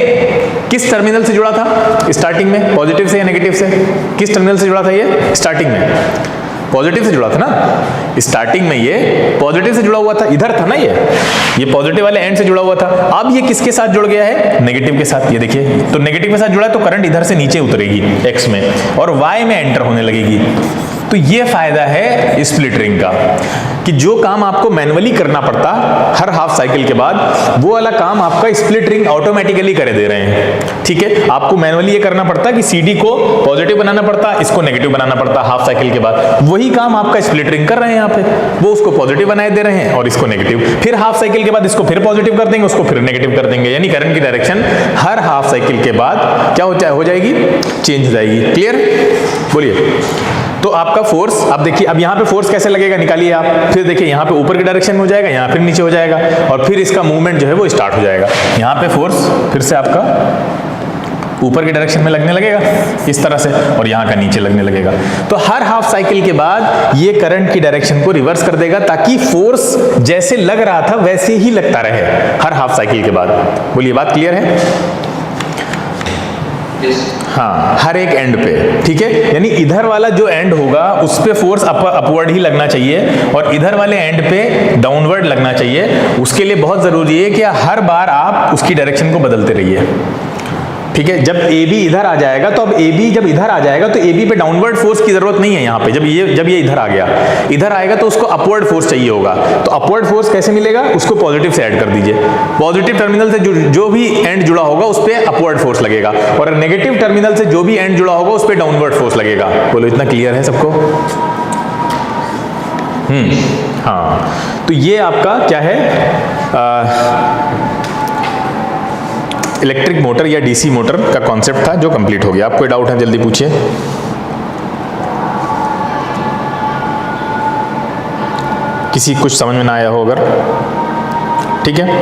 किस टर्मिनल से जुड़ा था स्टार्टिंग में, पॉजिटिव से या नेगेटिव से? किस टर्मिनल से जुड़ा था ये स्टार्टिंग में? पॉजिटिव से जुड़ा था ना, स्टार्टिंग में ये पॉजिटिव से जुड़ा हुआ था, इधर था ना ये पॉजिटिव वाले एंड से जुड़ा हुआ था। अब ये किसके साथ जुड़ गया है? नेगेटिव के साथ। ये देखिए, तो नेगेटिव के साथ जुड़ा है तो करंट इधर से नीचे उतरेगी X में और Y में एंटर होने लगेगी। तो ये फायदा है स्प्लिट रिंग का कि जो काम आपको मैनुअली करना पड़ता हर हाफ साइकिल के बाद, वो वाला काम आपका स्प्लिट रिंग ऑटोमेटिकली करे दे रहे हैं। ठीक है, आपको मैनुअली ये करना पड़ता कि CD को पॉजिटिव बनाना पड़ता, इसको नेगेटिव बनाना पड़ता हाफ साइकिल के बाद, वही काम आपका स्प्लिट रिंग कर रहे हैं यहाँ पे। वो उसको पॉजिटिव बनाए दे रहे हैं और इसको नेगेटिव, फिर हाफ साइकिल के बाद इसको फिर पॉजिटिव कर देंगे, उसको फिर नेगेटिव कर देंगे, यानी करंट की डायरेक्शन हर हाफ साइकिल के बाद क्या हो जाएगी? चेंज हो जाएगी। क्लियर? बोलिए। तो आपका फोर्स, अब देखिए अब यहाँ पे फोर्स कैसे लगेगा निकालिए आप, फिर देखिए यहाँ पे ऊपर की डायरेक्शन में हो जाएगा, यहाँ फिर नीचे हो जाएगा और फिर इसका मूवमेंट जो है वो स्टार्ट हो जाएगा। यहाँ पे फोर्स फिर से आपका ऊपर की डायरेक्शन में लगने लगेगा इस तरह से और यहाँ का नीचे लगने लगेगा। तो हर हाफ साइकिल के बाद ये करंट की डायरेक्शन को रिवर्स कर देगा ताकि फोर्स जैसे लग रहा था वैसे ही लगता रहे हर हाफ साइकिल के बाद। बोलिए, बात क्लियर है? हाँ, हर एक एंड पे। ठीक है, यानी इधर वाला जो एंड होगा उस पे फोर्स अपवर्ड ही लगना चाहिए और इधर वाले एंड पे डाउनवर्ड लगना चाहिए। उसके लिए बहुत जरूरी है कि हर बार आप उसकी डायरेक्शन को बदलते रहिए। ठीक है, जब AB इधर आ जाएगा तो अब AB जब इधर आ जाएगा तो AB पे डाउनवर्ड फोर्स की जरूरत नहीं है यहाँ पे। जब ये इधर आ गया, इधर आएगा तो उसको अपवर्ड फोर्स चाहिए होगा। तो अपवर्ड फोर्स कैसे मिलेगा? उसको पॉजिटिव से ऐड कर दीजिए। पॉजिटिव टर्मिनल से जो भी एंड जुड़ा होगा उस पर अपवर्ड फोर्स लगेगा और नेगेटिव टर्मिनल से जो भी एंड जुड़ा होगा उस पर डाउनवर्ड फोर्स लगेगा। बोलो, इतना क्लियर है सबको? हाँ, तो ये आपका क्या है, इलेक्ट्रिक मोटर या DC मोटर का कॉन्सेप्ट था जो कंप्लीट हो गया। आपको डाउट है जल्दी पूछिए। किसी कुछ समझ में ना आया हो अगर? ठीक है,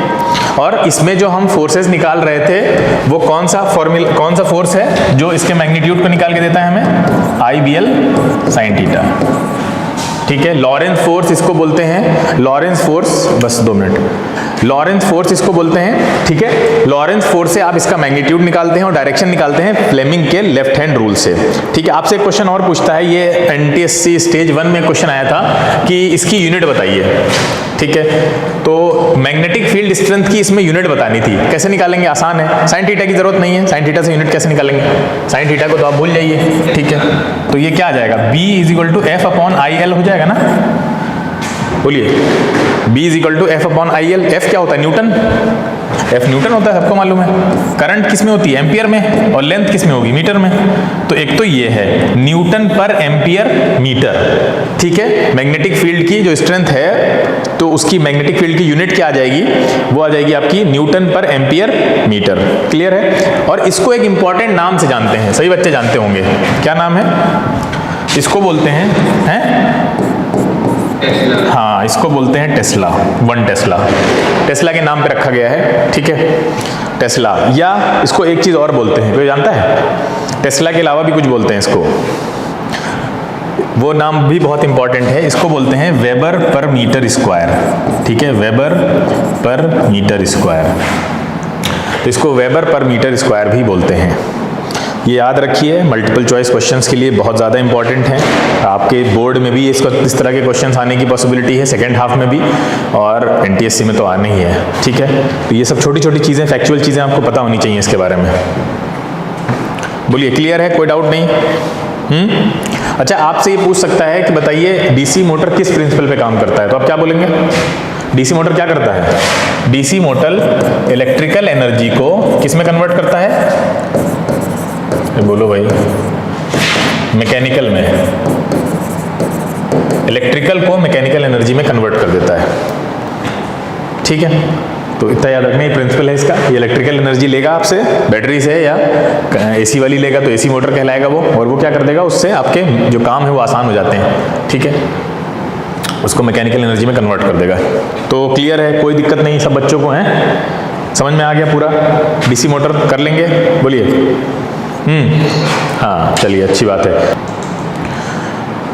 और इसमें जो हम फोर्सेस निकाल रहे थे वो कौन सा फोर्स है जो इसके मैग्नीट्यूड को निकाल के देता है हमें? IBL sin theta. ठीक है, लॉरेंस फोर्स इसको बोलते हैं, लॉरेंस फोर्स, बस 2 मिनट, लॉरेंस फोर्स इसको बोलते हैं। ठीक है, लॉरेंस फोर्स से आप इसका मैग्नीट्यूड निकालते हैं और डायरेक्शन निकालते हैं फ्लेमिंग के लेफ्ट हैंड रूल से। ठीक है, आपसे एक क्वेश्चन और पूछता है, ये NTSC स्टेज 1 में क्वेश्चन आया था कि इसकी यूनिट बताइए। ठीक है, तो मैग्नेटिक फील्ड स्ट्रेंथ की इसमें यूनिट बतानी थी, कैसे निकालेंगे? आसान है, साइन थीटा की जरूरत नहीं है, साइन थीटा से यूनिट कैसे निकालेंगे? साइन थीटा को तो आप भूल जाइए। ठीक है, तो ये क्या आ जाएगा? B = F/IL हो जाएगा ना? बोलिए, B = F/IL। F क्या होता है? न्यूटन। F न्यूटन होता है, सबको मालूम है। करंट किस में होती है? एम्पियर में, और लेंथ किस में होगी? मीटर में। तो एक तो ये है न्यूटन पर एम्पियर मीटर। ठीक है, मैग्नेटिक फील्ड की जो स्ट्रेंथ है तो उसकी मैग्नेटिक फील्ड की यूनिट क्या आ जाएगी? वो आ जाएगी आपकी न्यूटन पर एम्पियर मीटर। क्लियर है? और इसको एक इंपॉर्टेंट नाम से जानते हैं, सभी बच्चे जानते होंगे, क्या नाम है? इसको बोलते हैं हाँ, इसको बोलते हैं टेस्ला। 1 टेस्ला, टेस्ला के नाम पे रखा गया है। ठीक है, टेस्ला, या इसको एक चीज और बोलते हैं, कोई जानता है? टेस्ला के अलावा भी कुछ बोलते हैं इसको, वो नाम भी बहुत इंपॉर्टेंट है। इसको बोलते हैं वेबर पर मीटर स्क्वायर। ठीक है, वेबर पर मीटर स्क्वायर, तो इसको वेबर पर मीटर स्क्वायर भी बोलते हैं। ये याद रखिए, मल्टीपल चॉइस क्वेश्चंस के लिए बहुत ज़्यादा इंपॉर्टेंट है। आपके बोर्ड में भी इस तरह के क्वेश्चंस आने की पॉसिबिलिटी है, सेकेंड हाफ में भी, और NTSC में तो आने ही है। ठीक है, तो ये सब छोटी छोटी चीज़ें, फैक्चुअल चीज़ें आपको पता होनी चाहिए इसके बारे में। बोलिए, क्लियर है? कोई डाउट नहीं? अच्छा, आपसे ये पूछ सकता है कि बताइए DC मोटर किस प्रिंसिपल पे काम करता है, तो आप क्या बोलेंगे? DC मोटर क्या करता है? DC मोटर इलेक्ट्रिकल एनर्जी को किस में कन्वर्ट करता है? बोलो भाई। मैकेनिकल में, इलेक्ट्रिकल को मैकेनिकल एनर्जी में कन्वर्ट कर देता है। ठीक है, तो इतना याद रखना, ये प्रिंसिपल है इसका। ये इलेक्ट्रिकल एनर्जी लेगा आपसे बैटरी से, या एसी वाली लेगा तो एसी मोटर कहलाएगा वो, और वो क्या कर देगा, उससे आपके जो काम है वो आसान हो जाते हैं। ठीक है, उसको मैकेनिकल एनर्जी में कन्वर्ट कर देगा। तो क्लियर है, कोई दिक्कत नहीं सब बच्चों को है, समझ में आ गया पूरा। डीसी मोटर कर लेंगे, बोलिए। हाँ चलिए, अच्छी बात है।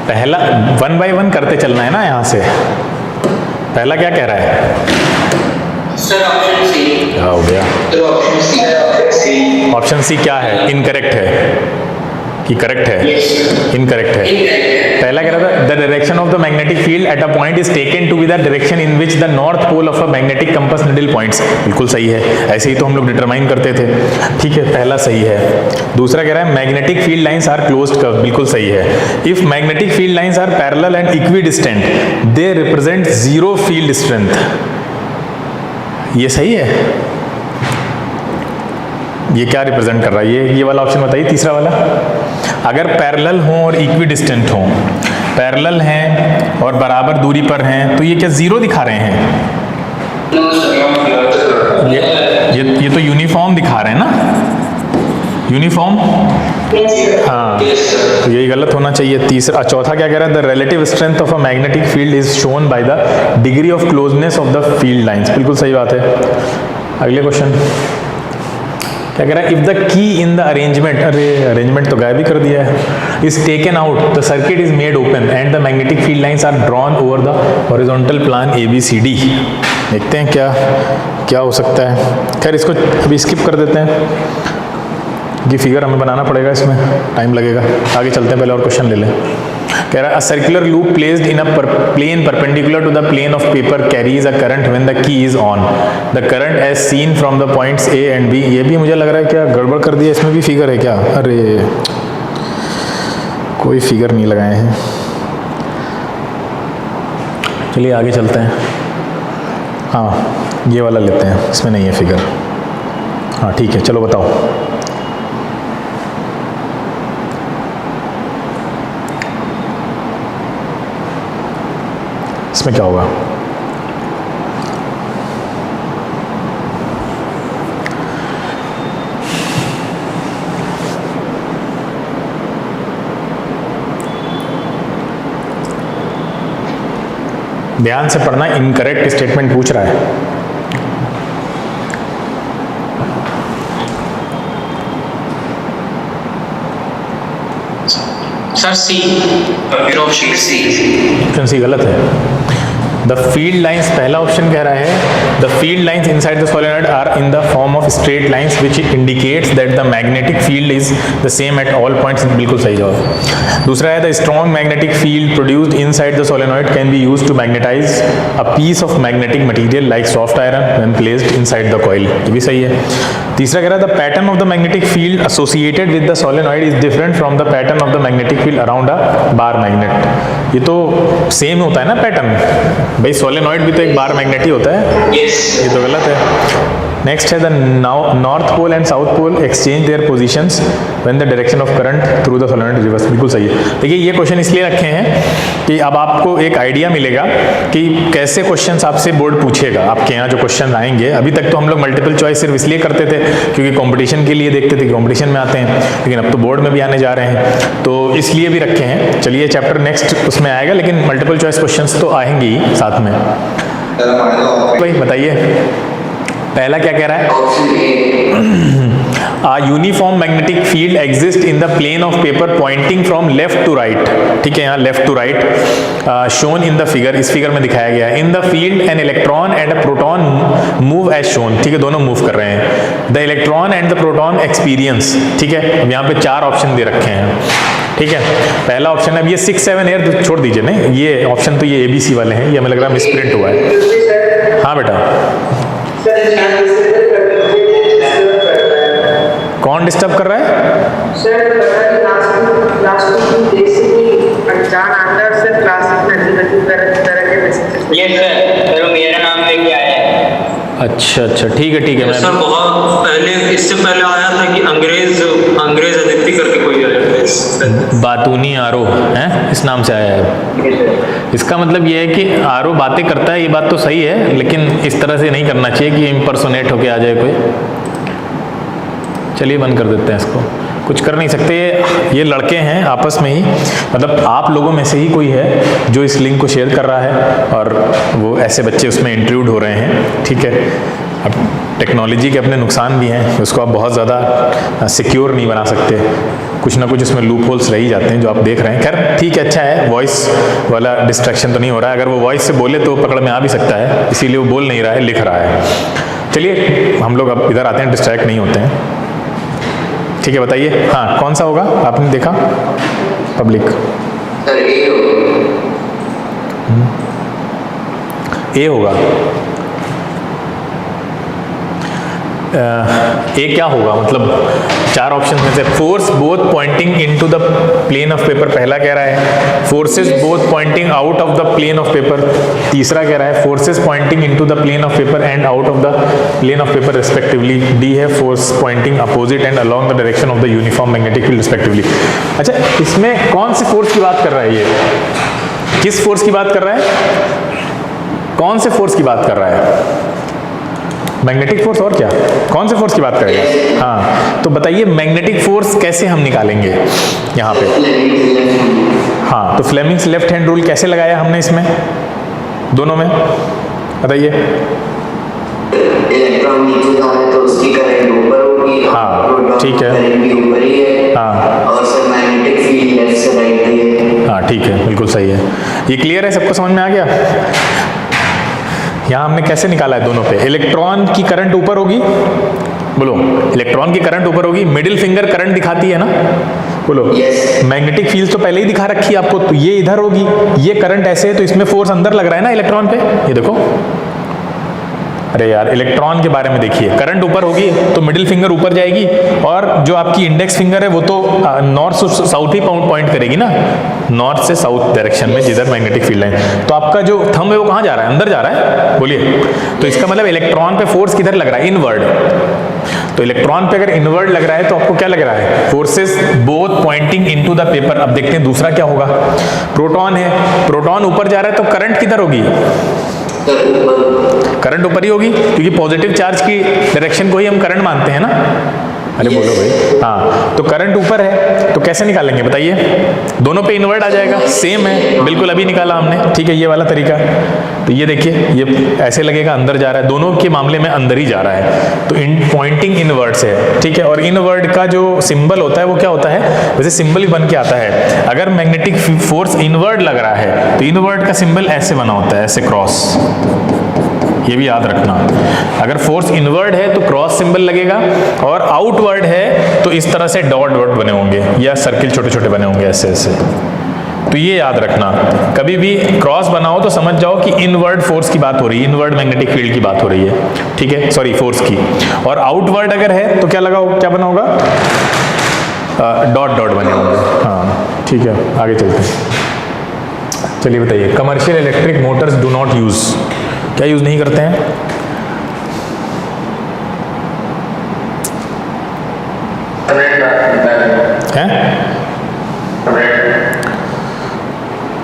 पहला 1 बाय 1 करते चलना है ना यहाँ से। पहला क्या कह रहा है सर? Option C. क्या हो गया? तो ऑप्शन सी। ऑप्शन सी क्या है? इनकरेक्ट है कि करेक्ट है? इनकरेक्ट है। पहला कह रहा था the direction of the magnetic field at a point is taken to be the direction in which the north pole of a magnetic compass needle points. बिल्कुल सही है, ऐसे ही तो हम लोग डिटरमाइन करते थे। ठीक है, पहला सही है। दूसरा कह रहा है magnetic field lines are closed curve. बिल्कुल सही है। If magnetic field lines are parallel and equidistant they represent zero field strength. ये सही है। ये क्या रिप्रेजेंट कर रहा है? ये वाला ऑप्शन बताइए, तीसरा वाला। अगर पैरेलल हों और इक्वी डिस्टेंट हों, पैरेलल हैं और बराबर दूरी पर हैं, तो ये क्या जीरो दिखा रहे हैं? ये तो यूनिफॉर्म दिखा रहे हैं ना, यूनिफॉर्म। हाँ, तो यही गलत होना चाहिए। तीसरा, चौथा क्या कह रहा है? The relative strength of a magnetic field is shown by the degree of closeness of the field lines. बिल्कुल सही बात है। अगले क्वेश्चन क्या कह रहा है? If the key in the arrangement, अरे अरेंजमेंट तो गायब ही कर दिया है, is taken out the circuit is made open and the magnetic field lines are drawn over the horizontal plane ABCD। देखते हैं क्या हो सकता है। खैर इसको अभी स्किप कर देते हैं, ये फिगर हमें बनाना पड़ेगा, इसमें टाइम लगेगा। आगे चलते हैं, पहले और क्वेश्चन ले लें। कह रहा है a circular loop placed in a plane perpendicular to the plane of paper carries a current when the key is on. The current as seen from the points A and B। ये भी मुझे लग रहा है क्या गड़बड़ कर दिया, इसमें भी फिगर है क्या? अरे कोई फिगर नहीं लगाए हैं। चलिए आगे चलते हैं। हाँ ये वाला लेते हैं, इसमें नहीं है फिगर। हाँ ठीक है, चलो बताओ। इसमें क्या होगा? ध्यान से पढ़ना, इनकरेक्ट स्टेटमेंट पूछ रहा है। Sir C, option C. Option C गलत है। द फील्ड लाइंस, पहला ऑप्शन कह रहा है the field lines inside the solenoid are in the form of straight lines which indicates that the magnetic field is the same at all points. बिल्कुल सही जवाब। दूसरा है the strong magnetic field produced inside the solenoid can be used to magnetize a piece of magnetic material like soft iron when placed inside the coil. ये भी सही है। तीसरा कह रहा है the pattern of the magnetic field associated with the solenoid is different from the pattern of the magnetic field around a bar magnet. ये तो सेम होता है ना पैटर्न, भाई सोलेनॉइड भी तो एक बार मैग्नेट ही होता है। ये तो गलत है। नेक्स्ट है the north pole and south pole exchange their positions when the direction of current through the solenoid reverse. बिल्कुल सही है। देखिए ये क्वेश्चन इसलिए रखे हैं कि अब आपको एक आइडिया मिलेगा कि कैसे क्वेश्चंस आपसे बोर्ड पूछेगा। आपके यहाँ जो क्वेश्चन आएंगे, अभी तक तो हम लोग मल्टीपल चॉइस सिर्फ इसलिए करते थे क्योंकि कंपटीशन के लिए देखते थे कि कंपटीशन में आते हैं, लेकिन अब तो बोर्ड में भी आने जा रहे हैं, तो इसलिए भी रखे हैं। चलिए चैप्टर नेक्स्ट उसमें आएगा, लेकिन मल्टीपल चॉइस क्वेश्चंस तो आएंगे ही साथ में। भाई बताइए पहला क्या कह रहा है? A uniform magnetic field exists in the plane of paper pointing from left to right। ठीक है, यहाँ left to right shown in the figure। इस फिगर में दिखाया गया है। In the field an electron and a proton move as shown। ठीक है, दोनों मूव कर रहे हैं। The electron and the proton experience। ठीक है, अब यहाँ पे 4 ऑप्शन दे रखे हैं। ठीक है, पहला ऑप्शन है, अब ये 6, 7 एयर छोड़ दीजिए, नहीं ये ऑप्शन तो ये ABC वाले हैं, ये हमें लग रहा है मिसप्रिंट हुआ है। हाँ बेटा, कौन डिस्टर्ब कर रहा है? सर ये सर मेरा नाम लेके आया है। अच्छा अच्छा, ठीक है सर मैं बहुत पहले, इससे पहले आया था कि अंग्रेज अदिति करके कोई आया था। बातूनी आरो है, इस नाम से आया है। इसका मतलब ये है कि आरो बातें करता है, ये बात तो सही है, लेकिन इस तरह से नहीं करना चाहिए कि इम्पर्सोनेट होके आ जाए कोई। चलिए बंद कर देते हैं इसको, कुछ कर नहीं सकते। ये लड़के हैं आपस में ही, मतलब आप लोगों में से ही कोई है जो इस लिंक को शेयर कर रहा है और वो ऐसे बच्चे उसमें इंक्लूड हो रहे हैं, ठीक है। अब टेक्नोलॉजी के अपने नुकसान भी हैं, उसको आप बहुत ज़्यादा सिक्योर नहीं बना सकते, कुछ ना कुछ उसमें लूप होल्स रह ही जाते हैं जो आप देख रहे हैं। खैर ठीक है, अच्छा है, वॉइस वाला डिस्ट्रैक्शन तो नहीं हो रहा है। अगर वो वॉइस से बोले तो पकड़ में आ भी सकता है, इसीलिए वो बोल नहीं रहा है, लिख रहा है। चलिए हम लोग अब इधर आते हैं, डिस्ट्रैक्ट नहीं होते हैं, ठीक है। बताइए, हाँ कौन सा होगा, आपने देखा पब्लिक? सर ए होगा। ए क्या होगा, मतलब चार ऑप्शन में से force both pointing into the plane of paper, पहला कह रहा है forces both pointing out of the plane of paper, तीसरा कह रहा है forces pointing into the plane of paper and out of the plane of paper respectively, D है force pointing opposite and along the direction of the uniform magnetic field respectively. अच्छा, इसमें कौन से force की बात कर रहा है, ये किस फोर्स की बात कर रहा है, कौन से फोर्स की बात कर रहा है? मैग्नेटिक फोर्स, और क्या, कौन से फोर्स की बात करेगा? हाँ तो बताइए मैग्नेटिक फोर्स कैसे हम निकालेंगे यहाँ पे? हाँ तो फ्लेमिंग्स लेफ्ट हैंड रूल कैसे लगाया हमने इसमें दोनों में, बताइए। इलेक्ट्रॉन नीचे जा रहा है तो उसकी करंट ऊपर होगी, हाँ ठीक है, करंट भी ऊपर ही है, हाँ और सर मैग्नेटिक फील्ड लेफ्ट से राइट है। हाँ ठीक है, बिल्कुल सही है। ये क्लियर है, सबको समझ में आ गया? यहाँ हमने कैसे निकाला है दोनों पे? इलेक्ट्रॉन की करंट ऊपर होगी, बोलो, इलेक्ट्रॉन की करंट ऊपर होगी, मिडिल फिंगर करंट दिखाती है ना, बोलो। मैग्नेटिक फील्ड तो पहले ही दिखा रखी है आपको, तो ये इधर होगी, ये करंट ऐसे है तो इसमें फोर्स अंदर लग रहा है ना इलेक्ट्रॉन पे, ये देखो। अरे यार, इलेक्ट्रॉन के बारे में देखिए, करंट ऊपर होगी तो मिडिल फिंगर ऊपर जाएगी, और जो आपकी इंडेक्स फिंगर है वो तो नॉर्थ से साउथ ही पॉइंट करेगी ना, नॉर्थ से साउथ डायरेक्शन में जिधर मैग्नेटिक फील्ड है। तो आपका जो थंब है वो कहाँ जा रहा है, अंदर जा रहा है, बोलिए। तो इसका मतलब इलेक्ट्रॉन पे फोर्स किधर लग रहा है, इनवर्ड। तो इलेक्ट्रॉन पे अगर इनवर्ड लग रहा है तो आपको क्या लग रहा है, forces both pointing into the paper. अब देखते हैं दूसरा क्या होगा। प्रोटॉन है, प्रोटॉन ऊपर जा रहा है तो करंट किधर होगी, करंट ऊपर ही होगी, क्योंकि पॉजिटिव चार्ज की डायरेक्शन को ही हम करंट मानते हैं ना। अरे बोलो भाई, हाँ तो करंट ऊपर है तो कैसे निकालेंगे बताइए? दोनों पे इन्वर्ट आ जाएगा, सेम है बिल्कुल, अभी निकाला हमने, ठीक है, ये वाला तरीका। तो ये देखिए, ये ऐसे लगेगा अंदर जा रहा है, दोनों के मामले में अंदर ही जा रहा है, तो इन पॉइंटिंग इनवर्ड से है, ठीक है। और इनवर्ड का जो सिंबल होता है वो क्या होता है, वैसे सिंबल ही बन के आता है। अगर मैग्नेटिक फोर्स इनवर्ड लग रहा है तो इनवर्ड का सिंबल ऐसे बना होता है, ऐसे क्रॉस, ये भी याद रखना। अगर फोर्स इनवर्ड है तो क्रॉस सिंबल लगेगा, और आउटवर्ड है तो इस तरह से डॉट डॉट बने होंगे या सर्किल छोटे छोटे बने होंगे ऐसे ऐसे। तो ये याद रखना, कभी भी क्रॉस बनाओ तो समझ जाओ कि इनवर्ड फोर्स की बात हो रही है, इनवर्ड मैग्नेटिक फील्ड की बात हो रही है, ठीक है, सॉरी फोर्स की। और आउटवर्ड अगर है तो क्या लगा, क्या बना होगा, डॉट डॉट बने होंगे। हाँ ठीक है, आगे चलते हैं। चलिए बताइए, commercial electric Motors do not use, क्या यूज नहीं करते हैं?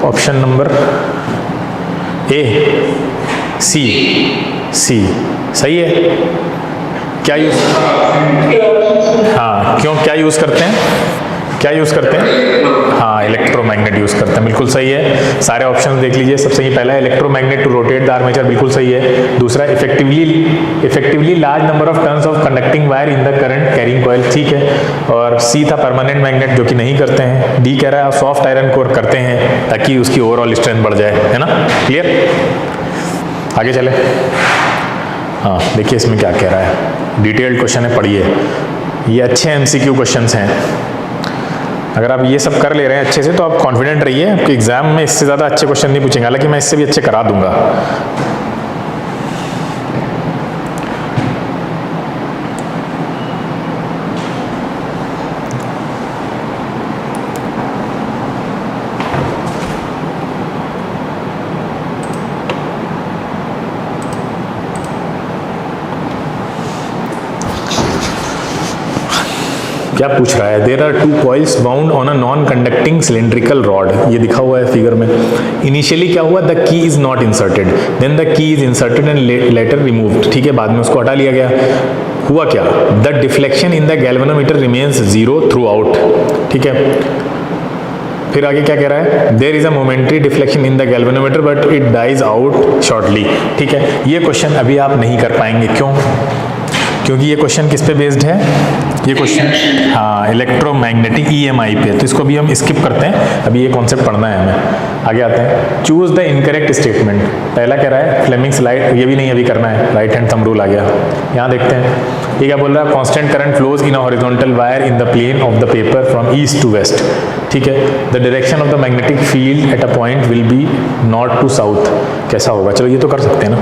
ऑप्शन नंबर ए, सी, सी सही है। क्या यूज, हाँ क्यों, क्या यूज करते हैं, क्या यूज करते हैं? हाँ इलेक्ट्रोमैग्नेट यूज करते हैं, बिल्कुल सही है। सारे ऑप्शन देख लीजिए, सबसे पहला electromagnet to rotate the armature, बिल्कुल सही है। दूसरा effectively large number of turns of conducting wire in the current carrying coil, ठीक है। और सी था परमानेंट मैग्नेट, जो कि नहीं करते हैं। डी कह रहा है सॉफ्ट आयरन कोर करते हैं ताकि उसकी ओवरऑल स्ट्रेंथ बढ़ जाए, है ना, क्लियर। आगे चले, हाँ देखिए इसमें क्या कह रहा है, डिटेल्ड क्वेश्चन है, पढ़िए। ये अच्छे एमसीक्यू क्वेश्चंस हैं, अगर आप ये सब कर ले रहे हैं अच्छे से तो आप कॉन्फिडेंट रहिए, आपके एग्जाम में इससे ज़्यादा अच्छे क्वेश्चन नहीं पूछेंगे, हालांकि मैं इससे भी अच्छे करा दूंगा। क्या पूछ रहा है? There are 2 coils bound on a non conducting cylindrical rod, ये दिखा हुआ है फिगर में। इनिशियली क्या हुआ? The key is not inserted, then the key is inserted and later removed, ठीक है, बाद में उसको हटा लिया गया। हुआ क्या? The deflection in the galvanometer remains 0 throughout, ठीक है। फिर आगे क्या कह रहा है? There is a momentary deflection in the galvanometer but it dies out shortly, ठीक है। ये क्वेश्चन अभी आप नहीं कर पाएंगे, क्यों? क्योंकि ये क्वेश्चन किस पे बेस्ड है? ये क्वेश्चन हाँ इलेक्ट्रोमैग्नेटिक EMI पे, तो इसको भी हम स्किप करते हैं, अभी ये कॉन्सेप्ट पढ़ना है हमें। आगे आते हैं, चूज द इनकरेक्ट स्टेटमेंट। पहला कह रहा है फ्लेमिंग्स लाइट, ये भी नहीं अभी करना है, राइट हैंड थंब रूल आ गया। यहाँ देखते हैं ये क्या बोल रहा है? Constant current flows in a horizontal wire in the plane of the paper from east to west, ठीक है। The direction of the magnetic field at a point will be north to south. कैसा होगा? चलो ये तो कर सकते हैं ना।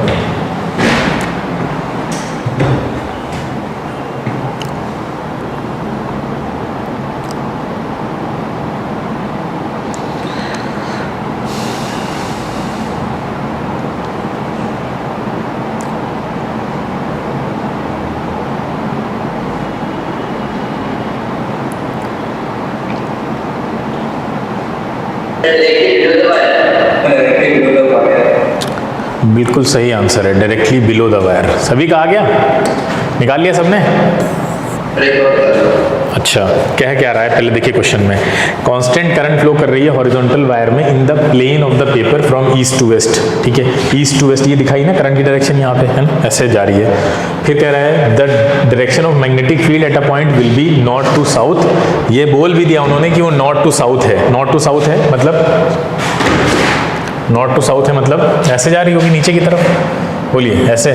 बिल्कुल सही आंसर है, डायरेक्टली बिलो द वायर। सभी का आ गया? निकाल लिया सबने? अच्छा, क्या रहा है पहले देखिए क्वेश्चन में। कांस्टेंट करंट फ्लो कर रही है हॉरिजॉन्टल वायर में in the plane of the paper from east to west, ठीक है। ईस्ट टू वेस्ट ये दिखाई ना करंट की डायरेक्शन यहाँ पे है ना, ऐसे जा रही है। फिर कह रहा है the direction of magnetic field at a point will be north to south. ये बोल भी दिया उन्होंने कि वो नॉर्थ टू साउथ है। नॉर्थ टू साउथ है मतलब नॉर्थ टू साउथ है मतलब ऐसे जा रही होगी नीचे की तरफ, बोलिए ऐसे,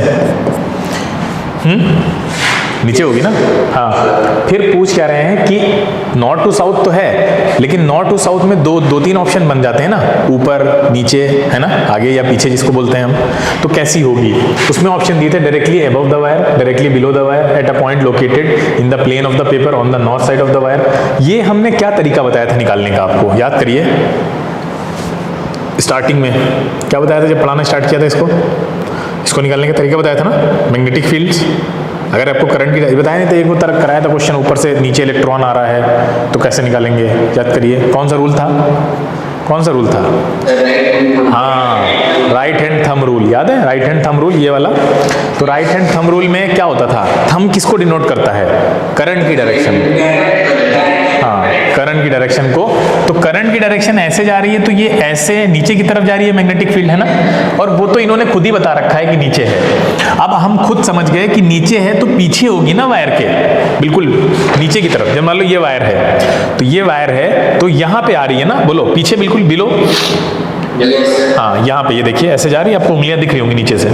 नीचे होगी ना। हाँ, फिर पूछ क्या रहे हैं कि नॉर्थ टू साउथ तो है, लेकिन नॉर्थ टू साउथ में दो तीन ऑप्शन बन जाते हैं ना, ऊपर नीचे है ना, आगे या पीछे जिसको बोलते हैं हम, तो कैसी होगी? उसमें ऑप्शन दिए थे directly above the wire, directly below the wire, at a point located in the plane of the paper on the north side of the wire. ये हमने क्या तरीका बताया था निकालने का, आपको याद करिए। स्टार्टिंग में क्या बताया था जब पढ़ाना स्टार्ट किया था? इसको निकालने का तरीका बताया था ना, मैग्नेटिक फील्ड्स। अगर आपको करंट की बताया नहीं तो एक तरफ कराया था क्वेश्चन, ऊपर से नीचे इलेक्ट्रॉन आ रहा है तो कैसे निकालेंगे, याद करिए। कौन सा रूल था? हाँ, राइट हैंड थंब रूल, याद है? राइट हैंड थंब रूल ये वाला। तो राइट हैंड थंब रूल में क्या होता था? थंब किसको डिनोट करता है? करंट की डायरेक्शन। हाँ, करंट की डायरेक्शन को। तो करंट की डायरेक्शन ऐसे जा रही है तो ये ऐसे नीचे की तरफ जा रही है मैग्नेटिक फील्ड, है ना। और वो तो इन्होंने खुद ही बता रखा है कि नीचे है। अब हम खुद समझ गए कि नीचे है तो पीछे होगी ना वायर के, बिल्कुल नीचे की तरफ। जब मान लो ये वायर है तो ये वायर है तो यहाँ पे आ रही है ना, बोलो पीछे बिल्कुल बिलो। हाँ, यहाँ पे ये देखिए ऐसे जा रही है, आपको उंगलियां दिख रही होंगी नीचे से,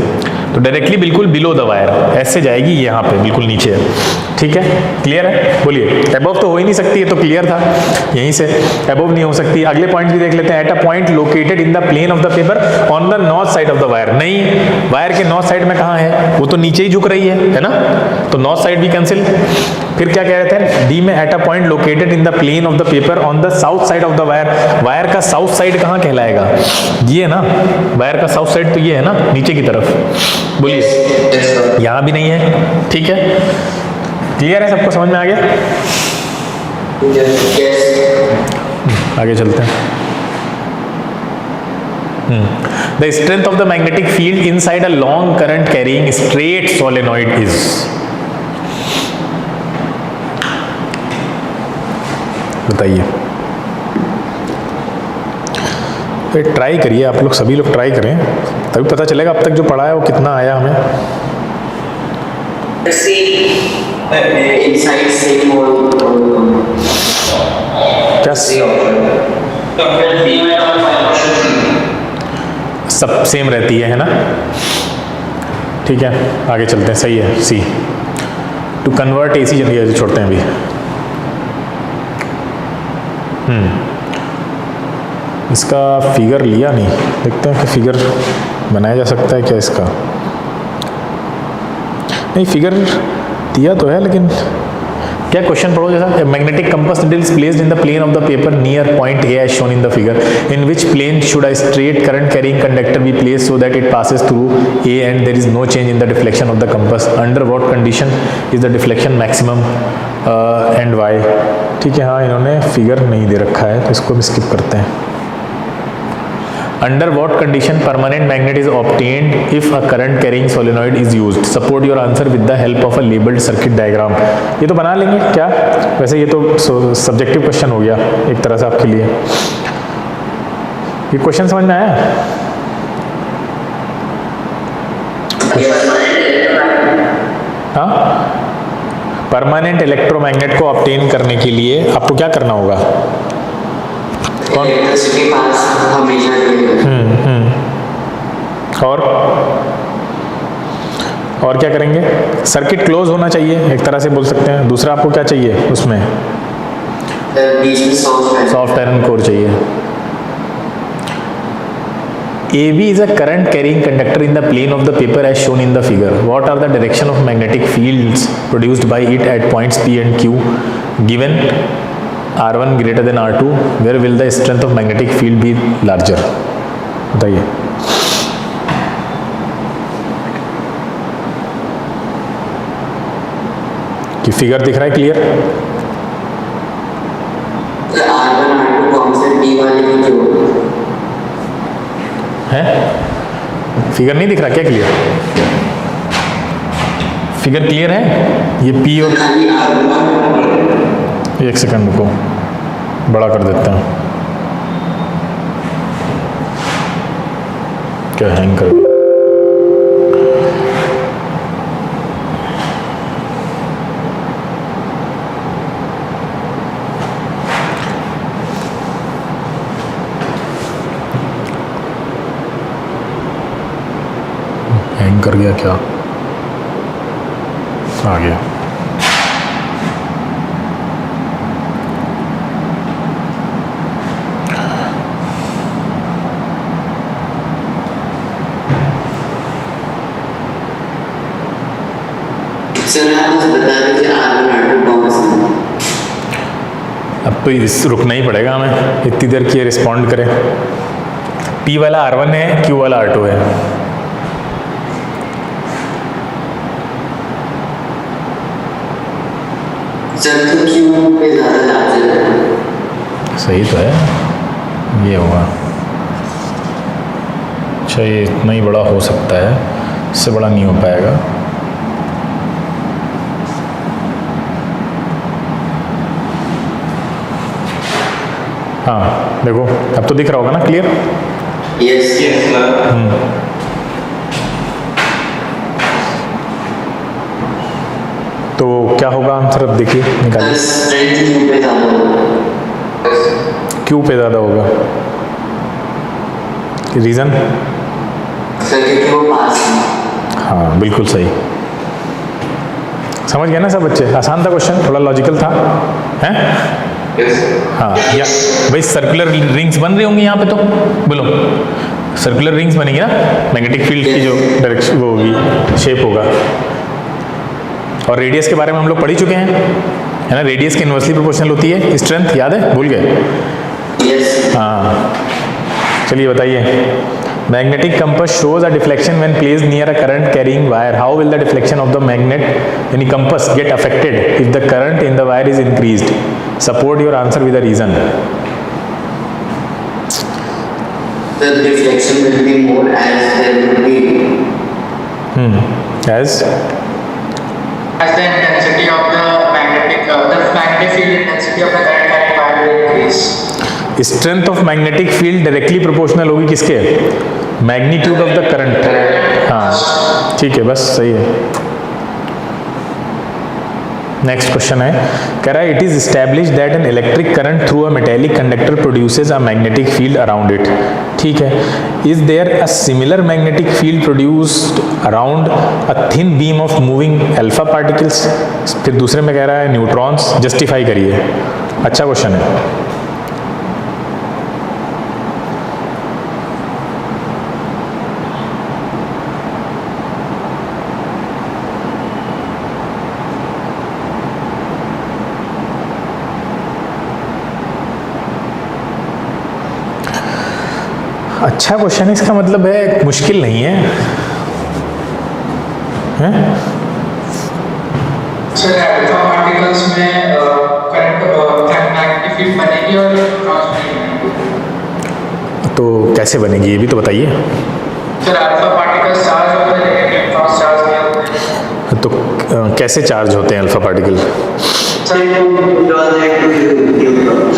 तो डायरेक्टली बिल्कुल बिलो द वायर ऐसे जाएगी, यहाँ पे बिल्कुल नीचे है, ठीक है। क्लियर है? बोलिए। अबव तो हो ही नहीं सकती है, तो क्लियर था यहीं से, अबव नहीं हो सकती। अगले पॉइंट भी देख लेते हैं। At a point located in the plane of the paper on the north side of the wire. नहीं, वायर के नॉर्थ साइड में कहाँ है? वो तो नीचे ही झुक रही है ना, तो नॉर्थ साइड भी कैंसिल। फिर क्या कह रहे थे? डी में at a point located in the plane of the paper on the south side of the wire. Wire का साउथ साइड कहाँ कहलाएगा? ये ना, वायर का साउथ साइड तो ये है ना, नीचे की तरफ। बोलिए। यहां भी नहीं है, ठीक है। क्लियर है? सबको समझ में आ गया? आगे चलते हैं। The strength of the magnetic field inside a long current carrying straight solenoid is. बताइए। ट्राई करिए, आप लोग सभी लोग ट्राई करें, तभी पता चलेगा अब तक जो पढ़ा है वो कितना आया हमें। क्या सब सेम रहती है ना, ठीक है। आगे चलते हैं, सही है। सी टू कन्वर्ट एसी जनरेटर, छोड़ते हैं अभी। इसका फिगर लिया नहीं, देखते हैं कि फिगर बनाया जा सकता है क्या इसका। नहीं, फिगर दिया तो है लेकिन क्या क्वेश्चन पढ़ो जैसा, magnetic compass needle is placed in the plane of the paper near point A as shown in the figure, in which plane should a straight current carrying conductor be placed so that it passes through A and there is no change in the deflection of the compass, under what condition is the deflection maximum and why. ठीक है, हाँ इन्होंने figure नहीं दे रखा है तो इसको भी स्किप करते हैं। Under what condition permanent magnet is obtained if a current carrying solenoid is used? Support your answer with the help of a labeled circuit diagram। ये तो बना लेंगे क्या, वैसे ये तो सब्जेक्टिव क्वेश्चन हो गया एक तरह से आपके लिए। ये क्वेश्चन समझ में आया? हाँ, परमानेंट इलेक्ट्रोमैग्नेट को ऑब्टेन करने के लिए आपको क्या करना होगा? इलेक्ट्रिसिटी पास हमेशा और क्या करेंगे? सर्किट क्लोज होना चाहिए एक तरह से बोल सकते हैं। दूसरा आपको क्या चाहिए उसमें? बीच में सॉफ्ट आयरन कोर चाहिए। AB is a current carrying conductor in the plane of the paper as shown in the figure. What are the direction of magnetic fields produced by it at points P and Q? Given R1 greater than R2, where will the strength of magnetic field be larger? बताइए। कि figure दिख रहा है clear? R1 R2 कौन से P वाले की जो है, फिगर नहीं दिख रहा क्या क्लियर? फिगर क्लियर है? ये P और खाली R1। एक सेकंड रुको, बड़ा कर देते हैं। क्या हैंग कर गया? हैंग कर गया क्या? आ गया। सर आप बस बता दीजिए R1 R2 कौन सा? अब तो इस रुकना ही पड़ेगा हमें, इतनी देर किए रिस्पॉन्ड करें। P वाला R1 है, Q वाला R2 है। सर तो Q पे ज़्यादा लार्जर है। सही तो है, ये होगा। अच्छा ये इतना ही बड़ा हो सकता है, इससे बड़ा नहीं हो पाएगा। हाँ देखो अब तो दिख रहा होगा ना क्लियर? यस तो क्या होगा आंसर, अब देखिए निकालिए। स्ट्रेंथ Q पे ज़्यादा होगा। क्यों पे ज़्यादा होगा? रीज़न? सर क्योंकि वो पास है। हाँ बिल्कुल सही, समझ गए ना सब बच्चे? आसान था क्वेश्चन, थोड़ा लॉजिकल था, हैं? हाँ, या भाई सर्कुलर रिंग्स बन रही होंगी यहाँ पे, तो बोलो सर्कुलर रिंग्स बनेंगी ना, मैग्नेटिक फील्ड की जो डायरेक्शन वो होगी, शेप होगा। और रेडियस के बारे में हम लोग पढ़ ही चुके हैं, है ना? रेडियस की इन्वर्सली प्रोपोर्शनल होती है स्ट्रेंथ, याद है? भूल गए? यस। हाँ चलिए बताइए। Magnetic compass shows a deflection when placed near a current carrying wire. How will the deflection of the magnet, any compass, get affected if the current in the wire is increased? Support your answer with a reason. The deflection will be more as there will be As As the intensity of the magnetic field intensity of the current carrying wire will increase. strength of magnetic field directly proportional होगी किसके? Magnitude of the current। हाँ ठीक है, बस सही है। Next question है, कह रहा है it is established that an electric current through a metallic conductor produces a magnetic field around it. ठीक है, is there a similar magnetic field produced around a thin beam of moving alpha particles? फिर दूसरे में कह रहा है neutrons, justify करिए। अच्छा क्वेश्चन है। अच्छा क्वेश्चन है, इसका मतलब है मुश्किल नहीं है, हैं? सर अल्फा पार्टिकल्स में करंट मैग्नेटिक फील्ड बनेगी और न्यूट्रॉन्स नहीं बनेगी। तो कैसे बनेगी ये भी तो बताइए। सर अल्फा पार्टिकल्स चार्ज होते हैं लेकिन न्यूट्रॉन्स चार्ज नहीं होते। तो कैसे चार्ज होते हैं अल्फा पार्टिकल?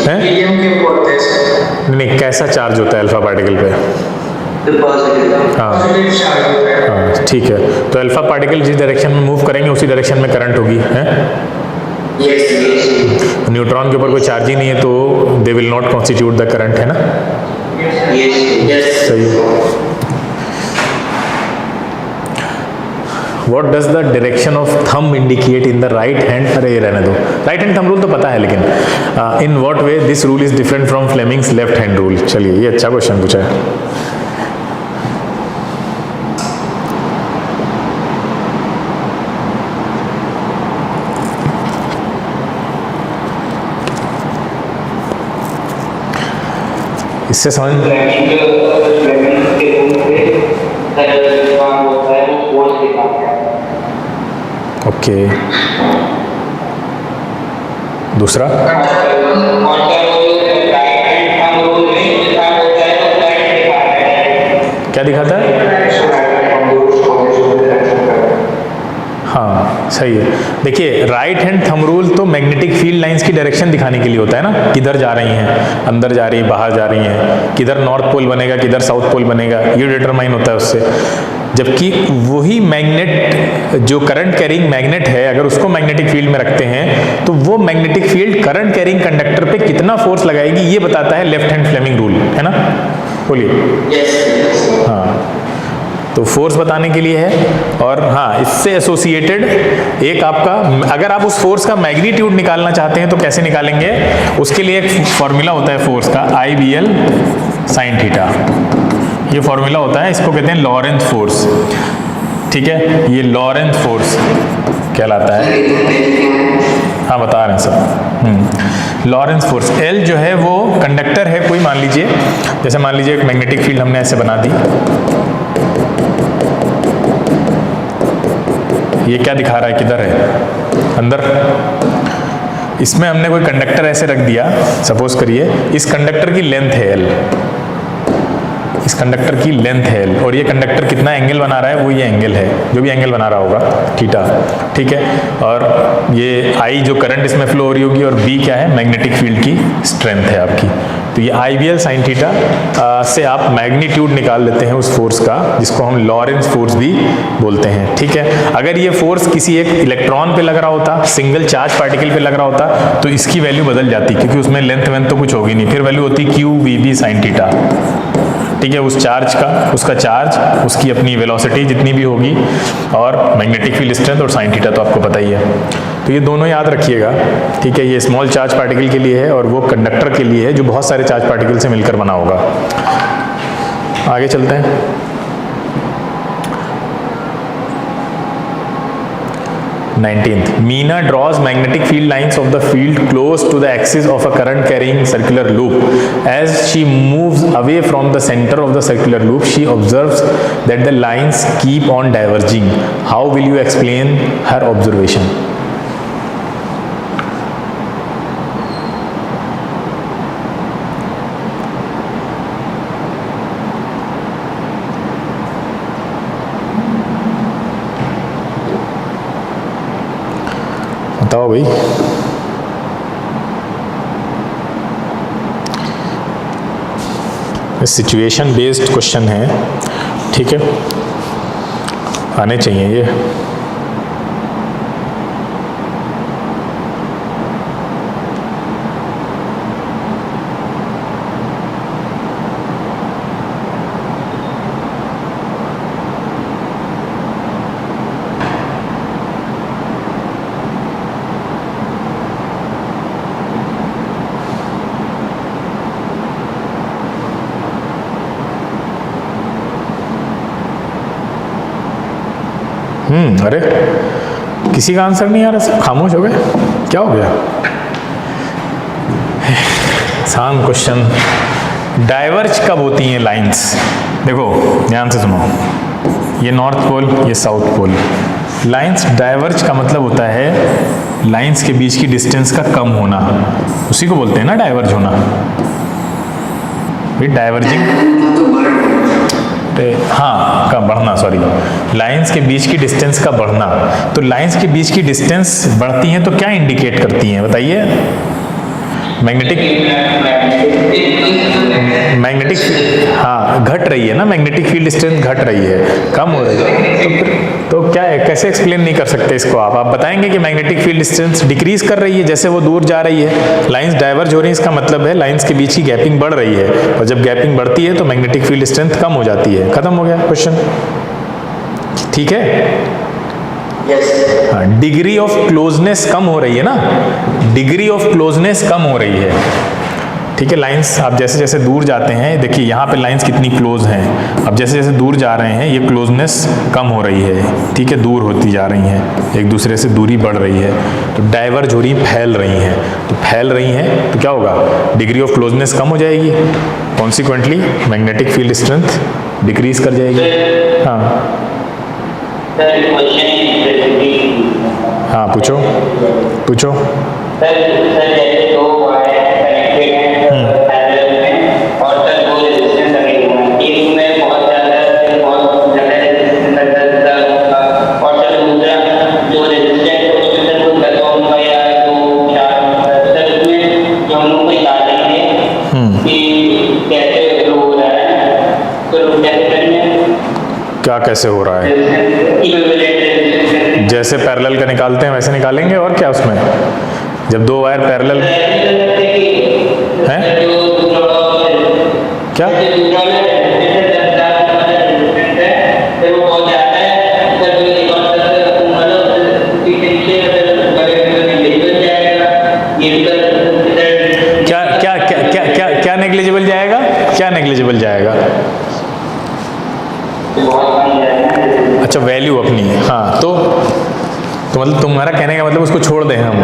हैं? हीलियम के बोलते हैं सर। नहीं, कैसा चार्ज होता है अल्फा पार्टिकल पे? हाँ पॉजिटिव चार्ज होता है। हाँ, ठीक है। तो अल्फा पार्टिकल जिस डायरेक्शन में मूव करेंगे उसी डायरेक्शन में करंट होगी, है? न्यूट्रॉन के ऊपर कोई चार्ज ही नहीं है तो they will not constitute the current, है ना? सही। What does the direction of thumb indicate in the right hand? अरे ये रहने दो, राइट हैंड थंब रूल तो पता है, लेकिन in what way this rule is different from Fleming's left hand rule. चलिए, ये अच्छा क्वेश्चन पूछा है। इससे समझ ओके। दूसरा क्या दिखाता है? हाँ सही है। देखिए, राइट हैंड थंब रूल तो मैग्नेटिक फील्ड लाइंस की डायरेक्शन दिखाने के लिए होता है ना, किधर जा रही हैं, अंदर जा रही है, बाहर जा रही हैं, किधर नॉर्थ पोल बनेगा, किधर साउथ पोल बनेगा, ये डिटरमाइन होता है उससे। जबकि वही मैग्नेट जो करंट कैरिंग मैग्नेट है, अगर उसको मैग्नेटिक फील्ड में रखते हैं तो वो magnetic field current carrying conductor पे कितना फोर्स लगाएगी, ये बताता है लेफ्ट हैंड फ्लेमिंग रूल, है ना? बोलिए। हाँ, तो फोर्स बताने के लिए है। और हाँ, इससे एसोसिएटेड एक आपका, अगर आप उस फोर्स का मैग्नीट्यूड निकालना चाहते हैं तो कैसे निकालेंगे, उसके लिए एक फॉर्मूला होता है फोर्स का, IBL साइन थीटा। ये फॉर्मूला होता है, इसको कहते हैं लॉरेंथ फोर्स। ठीक है, ये लॉरेंथ फोर्स कहलाता है। हाँ बता रहे हैं सब। लॉरेंथ फोर्स L जो है वो कंडक्टर है कोई, मान लीजिए, जैसे मान लीजिए एक मैग्नेटिक फील्ड हमने ऐसे बना दी। ये क्या दिखा रहा है, किधर है? अंदर। इसमें हमने कोई कंडक्टर ऐसे रख दिया, सपोज करिए इस कंडक्टर की लेंथ है L, इस कंडक्टर की लेंथ है L, और ये कंडक्टर कितना एंगल बना रहा है, वो ये एंगल है, जो भी एंगल बना रहा होगा, थीटा। ठीक है, और ये I जो करंट इसमें फ्लो हो रही होगी, और B क्या है, मैग्नेटिक फील्ड की स्ट्रेंथ है आपकी। तो ये IBL साइन थीटा से आप मैग्नीट्यूड निकाल लेते हैं उस फोर्स का, जिसको हम लॉरेंथ फोर्स भी बोलते हैं। ठीक है, अगर ये फोर्स किसी एक इलेक्ट्रॉन पे लग रहा होता, सिंगल चार्ज पार्टिकल पे लग रहा होता, तो इसकी वैल्यू बदल जाती, क्योंकि उसमें लेंथ वेंथ तो कुछ होगी नहीं, फिर वैल्यू होती QVB साइन थीटा। ठीक है, उस चार्ज का, उसका चार्ज, उसकी अपनी वेलोसिटी जितनी भी होगी, और मैग्नेटिक फील्ड स्ट्रेंथ और साइन थीटा तो आपको पता ही है। तो ये दोनों याद रखिएगा। ठीक है, ये स्मॉल चार्ज पार्टिकल के लिए है और वो कंडक्टर के लिए है जो बहुत सारे चार्ज पार्टिकल से मिलकर बना होगा। आगे चलते हैं। Meena draws magnetic field lines of the field close to the axis of a current carrying circular loop. As she moves away from the center of the circular loop, she observes that the lines keep on diverging. How will you explain her observation? बताओ भाई। Situation based question है, ठीक है, आने चाहिए ये। अरे किसी का आंसर नहीं आ रहा, सब खामोश हो गए, क्या हो गया? आसान क्वेश्चन डाइवर्ज कब होती हैं लाइंस? देखो ध्यान से सुनो, ये नॉर्थ पोल, ये साउथ पोल। लाइंस डाइवर्ज का मतलब होता है लाइंस के बीच की डिस्टेंस का कम होना, उसी को बोलते हैं ना डाइवर्ज होना। डाइवर्जिंग, हाँ का बढ़ना, सॉरी, लाइंस के बीच की डिस्टेंस का बढ़ना। तो लाइंस के बीच की डिस्टेंस बढ़ती हैं तो क्या इंडिकेट करती हैं बताइए? मैग्नेटिक, हाँ घट रही है ना, मैग्नेटिक फील्ड स्ट्रेंथ घट रही है, कम हो रही है। तो क्या है, कैसे एक्सप्लेन नहीं कर सकते इसको आप बताएंगे कि मैग्नेटिक फील्ड स्ट्रेंथ डिक्रीज कर रही है जैसे वो दूर जा रही है, लाइंस डाइवर्ज हो रही है, इसका मतलब है लाइंस के बीच की गैपिंग बढ़ रही है, और जब गैपिंग बढ़ती है तो मैग्नेटिक फील्ड स्ट्रेंथ कम हो जाती है। खत्म हो गया क्वेश्चन, ठीक है? हाँ, डिग्री ऑफ क्लोजनेस कम हो रही है ना, डिग्री ऑफ क्लोजनेस कम हो रही है, ठीक है? लाइंस आप जैसे जैसे दूर जाते हैं, देखिए यहाँ पे लाइंस कितनी क्लोज हैं, अब जैसे जैसे दूर जा रहे हैं ये क्लोजनेस कम हो रही है, ठीक है? दूर होती जा रही हैं, एक दूसरे से दूरी बढ़ रही है, तो डाइवर्ज हो रही, फैल रही हैं, तो फैल रही हैं तो क्या होगा, डिग्री ऑफ क्लोजनेस कम हो जाएगी, consequently magnetic field strength decrease कर जाएगी। हाँ पूछो पूछो। सर जैसे दो वायर कनेक्टेड हैं पैरेलल में और सर दो रेजिस्टेंस लगे हुए हैं, एक में बहुत ज्यादा रेजिस्टेंस लगता है और सर दूसरा जो रेजिस्टेंस है उसमें सर कोई 10 ओम का या 2-4 सर उसमें जो हम लोग को याद है कि कैसे ग्रो हो रहा है, तो कैसे करेंगे, क्या कैसे हो रहा है? जैसे पैरेलल का निकालते हैं वैसे निकालेंगे, और क्या उसमें, जब दो वायर पैरेलल हैं क्या क्या क्या क्या क्या क्या क्या नेग्लिजिबल जाएगा, क्या नेग्लिजिबल जाएगा? अच्छा वैल्यू अपनी, हाँ तो मतलब तुम्हारा कहने का मतलब उसको छोड़ दें हम,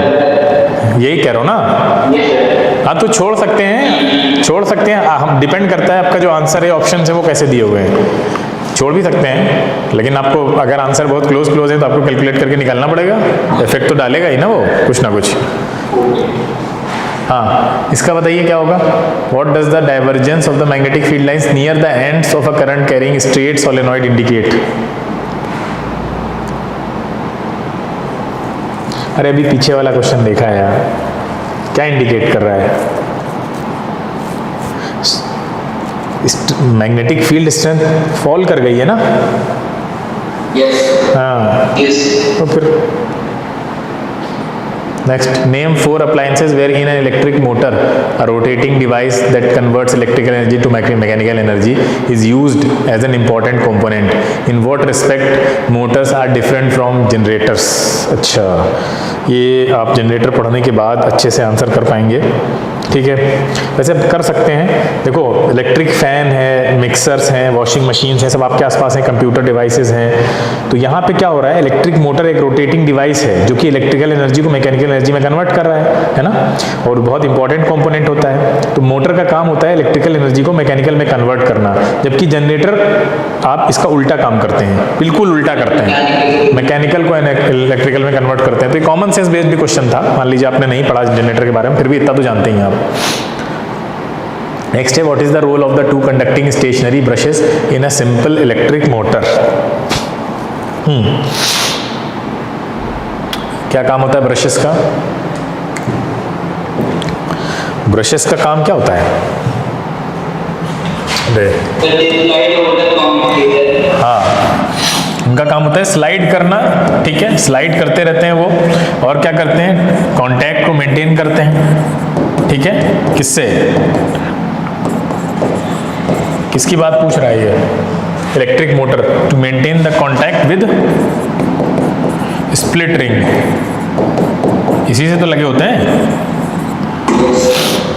यही कह रहे हो ना? हाँ तो छोड़ सकते हैं, छोड़ सकते हैं, हम डिपेंड करता है आपका जो आंसर है, ऑप्शन है वो कैसे दिए हुए हैं, छोड़ भी सकते हैं, लेकिन आपको अगर आंसर बहुत क्लोज है तो आपको कैलकुलेट करके निकालना पड़ेगा, इफेक्ट तो डालेगा ही ना वो कुछ ना कुछ। हाँ इसका बताइए क्या होगा? What does the divergence of the magnetic field lines near the ends of a current carrying straight solenoid indicate? अरे अभी पीछे वाला क्वेश्चन देखा है यार, क्या इंडिकेट कर रहा है? मैग्नेटिक फील्ड स्ट्रेंथ फॉल कर गई है ना? हाँ तो फिर next, name 4 appliances where in an electric motor a rotating device that converts electrical energy to mechanical energy is used as an important component. In what respect motors are different from generators? अच्छा, ये आप generator पढ़ने के बाद अच्छे से answer कर पाएंगे, ठीक है? वैसे कर सकते हैं, देखो इलेक्ट्रिक फैन है, मिक्सर्स हैं, वॉशिंग मशीन्स हैं, सब आपके आसपास हैं, कंप्यूटर डिवाइसेस हैं, तो यहाँ पे क्या हो रहा है, इलेक्ट्रिक मोटर एक रोटेटिंग डिवाइस है जो कि इलेक्ट्रिकल एनर्जी को मैकेनिकल एनर्जी में कन्वर्ट कर रहा है ना? और बहुत इंपॉर्टेंट कंपोनेंट होता है। तो मोटर का काम होता है इलेक्ट्रिकल एनर्जी को मैकेनिकल में कन्वर्ट करना, जबकि जनरेटर आप इसका उल्टा काम करते हैं, बिल्कुल उल्टा करते हैं, मैकेनिकल को इलेक्ट्रिकल में कन्वर्ट करते हैं। तो ये कॉमन सेंस बेस्ड भी क्वेश्चन था, मान लीजिए आपने नहीं पढ़ा जनरेटर के बारे में, फिर भी इतना तो जानते ही हैं आप। नेक्स्ट है, what is the role of the 2 conducting stationary brushes in a simple electric motor? क्या काम होता है ब्रशेस का? ब्रशेस का काम क्या होता है? हाँ उनका काम होता है स्लाइड करना, ठीक है? स्लाइड करते रहते हैं वो, और क्या करते हैं? कांटेक्ट को मेंटेन करते हैं, ठीक है? किससे, किसकी बात पूछ रहा है ये? Electric motor to maintain the contact with split ring, इसी से तो लगे होते हैं।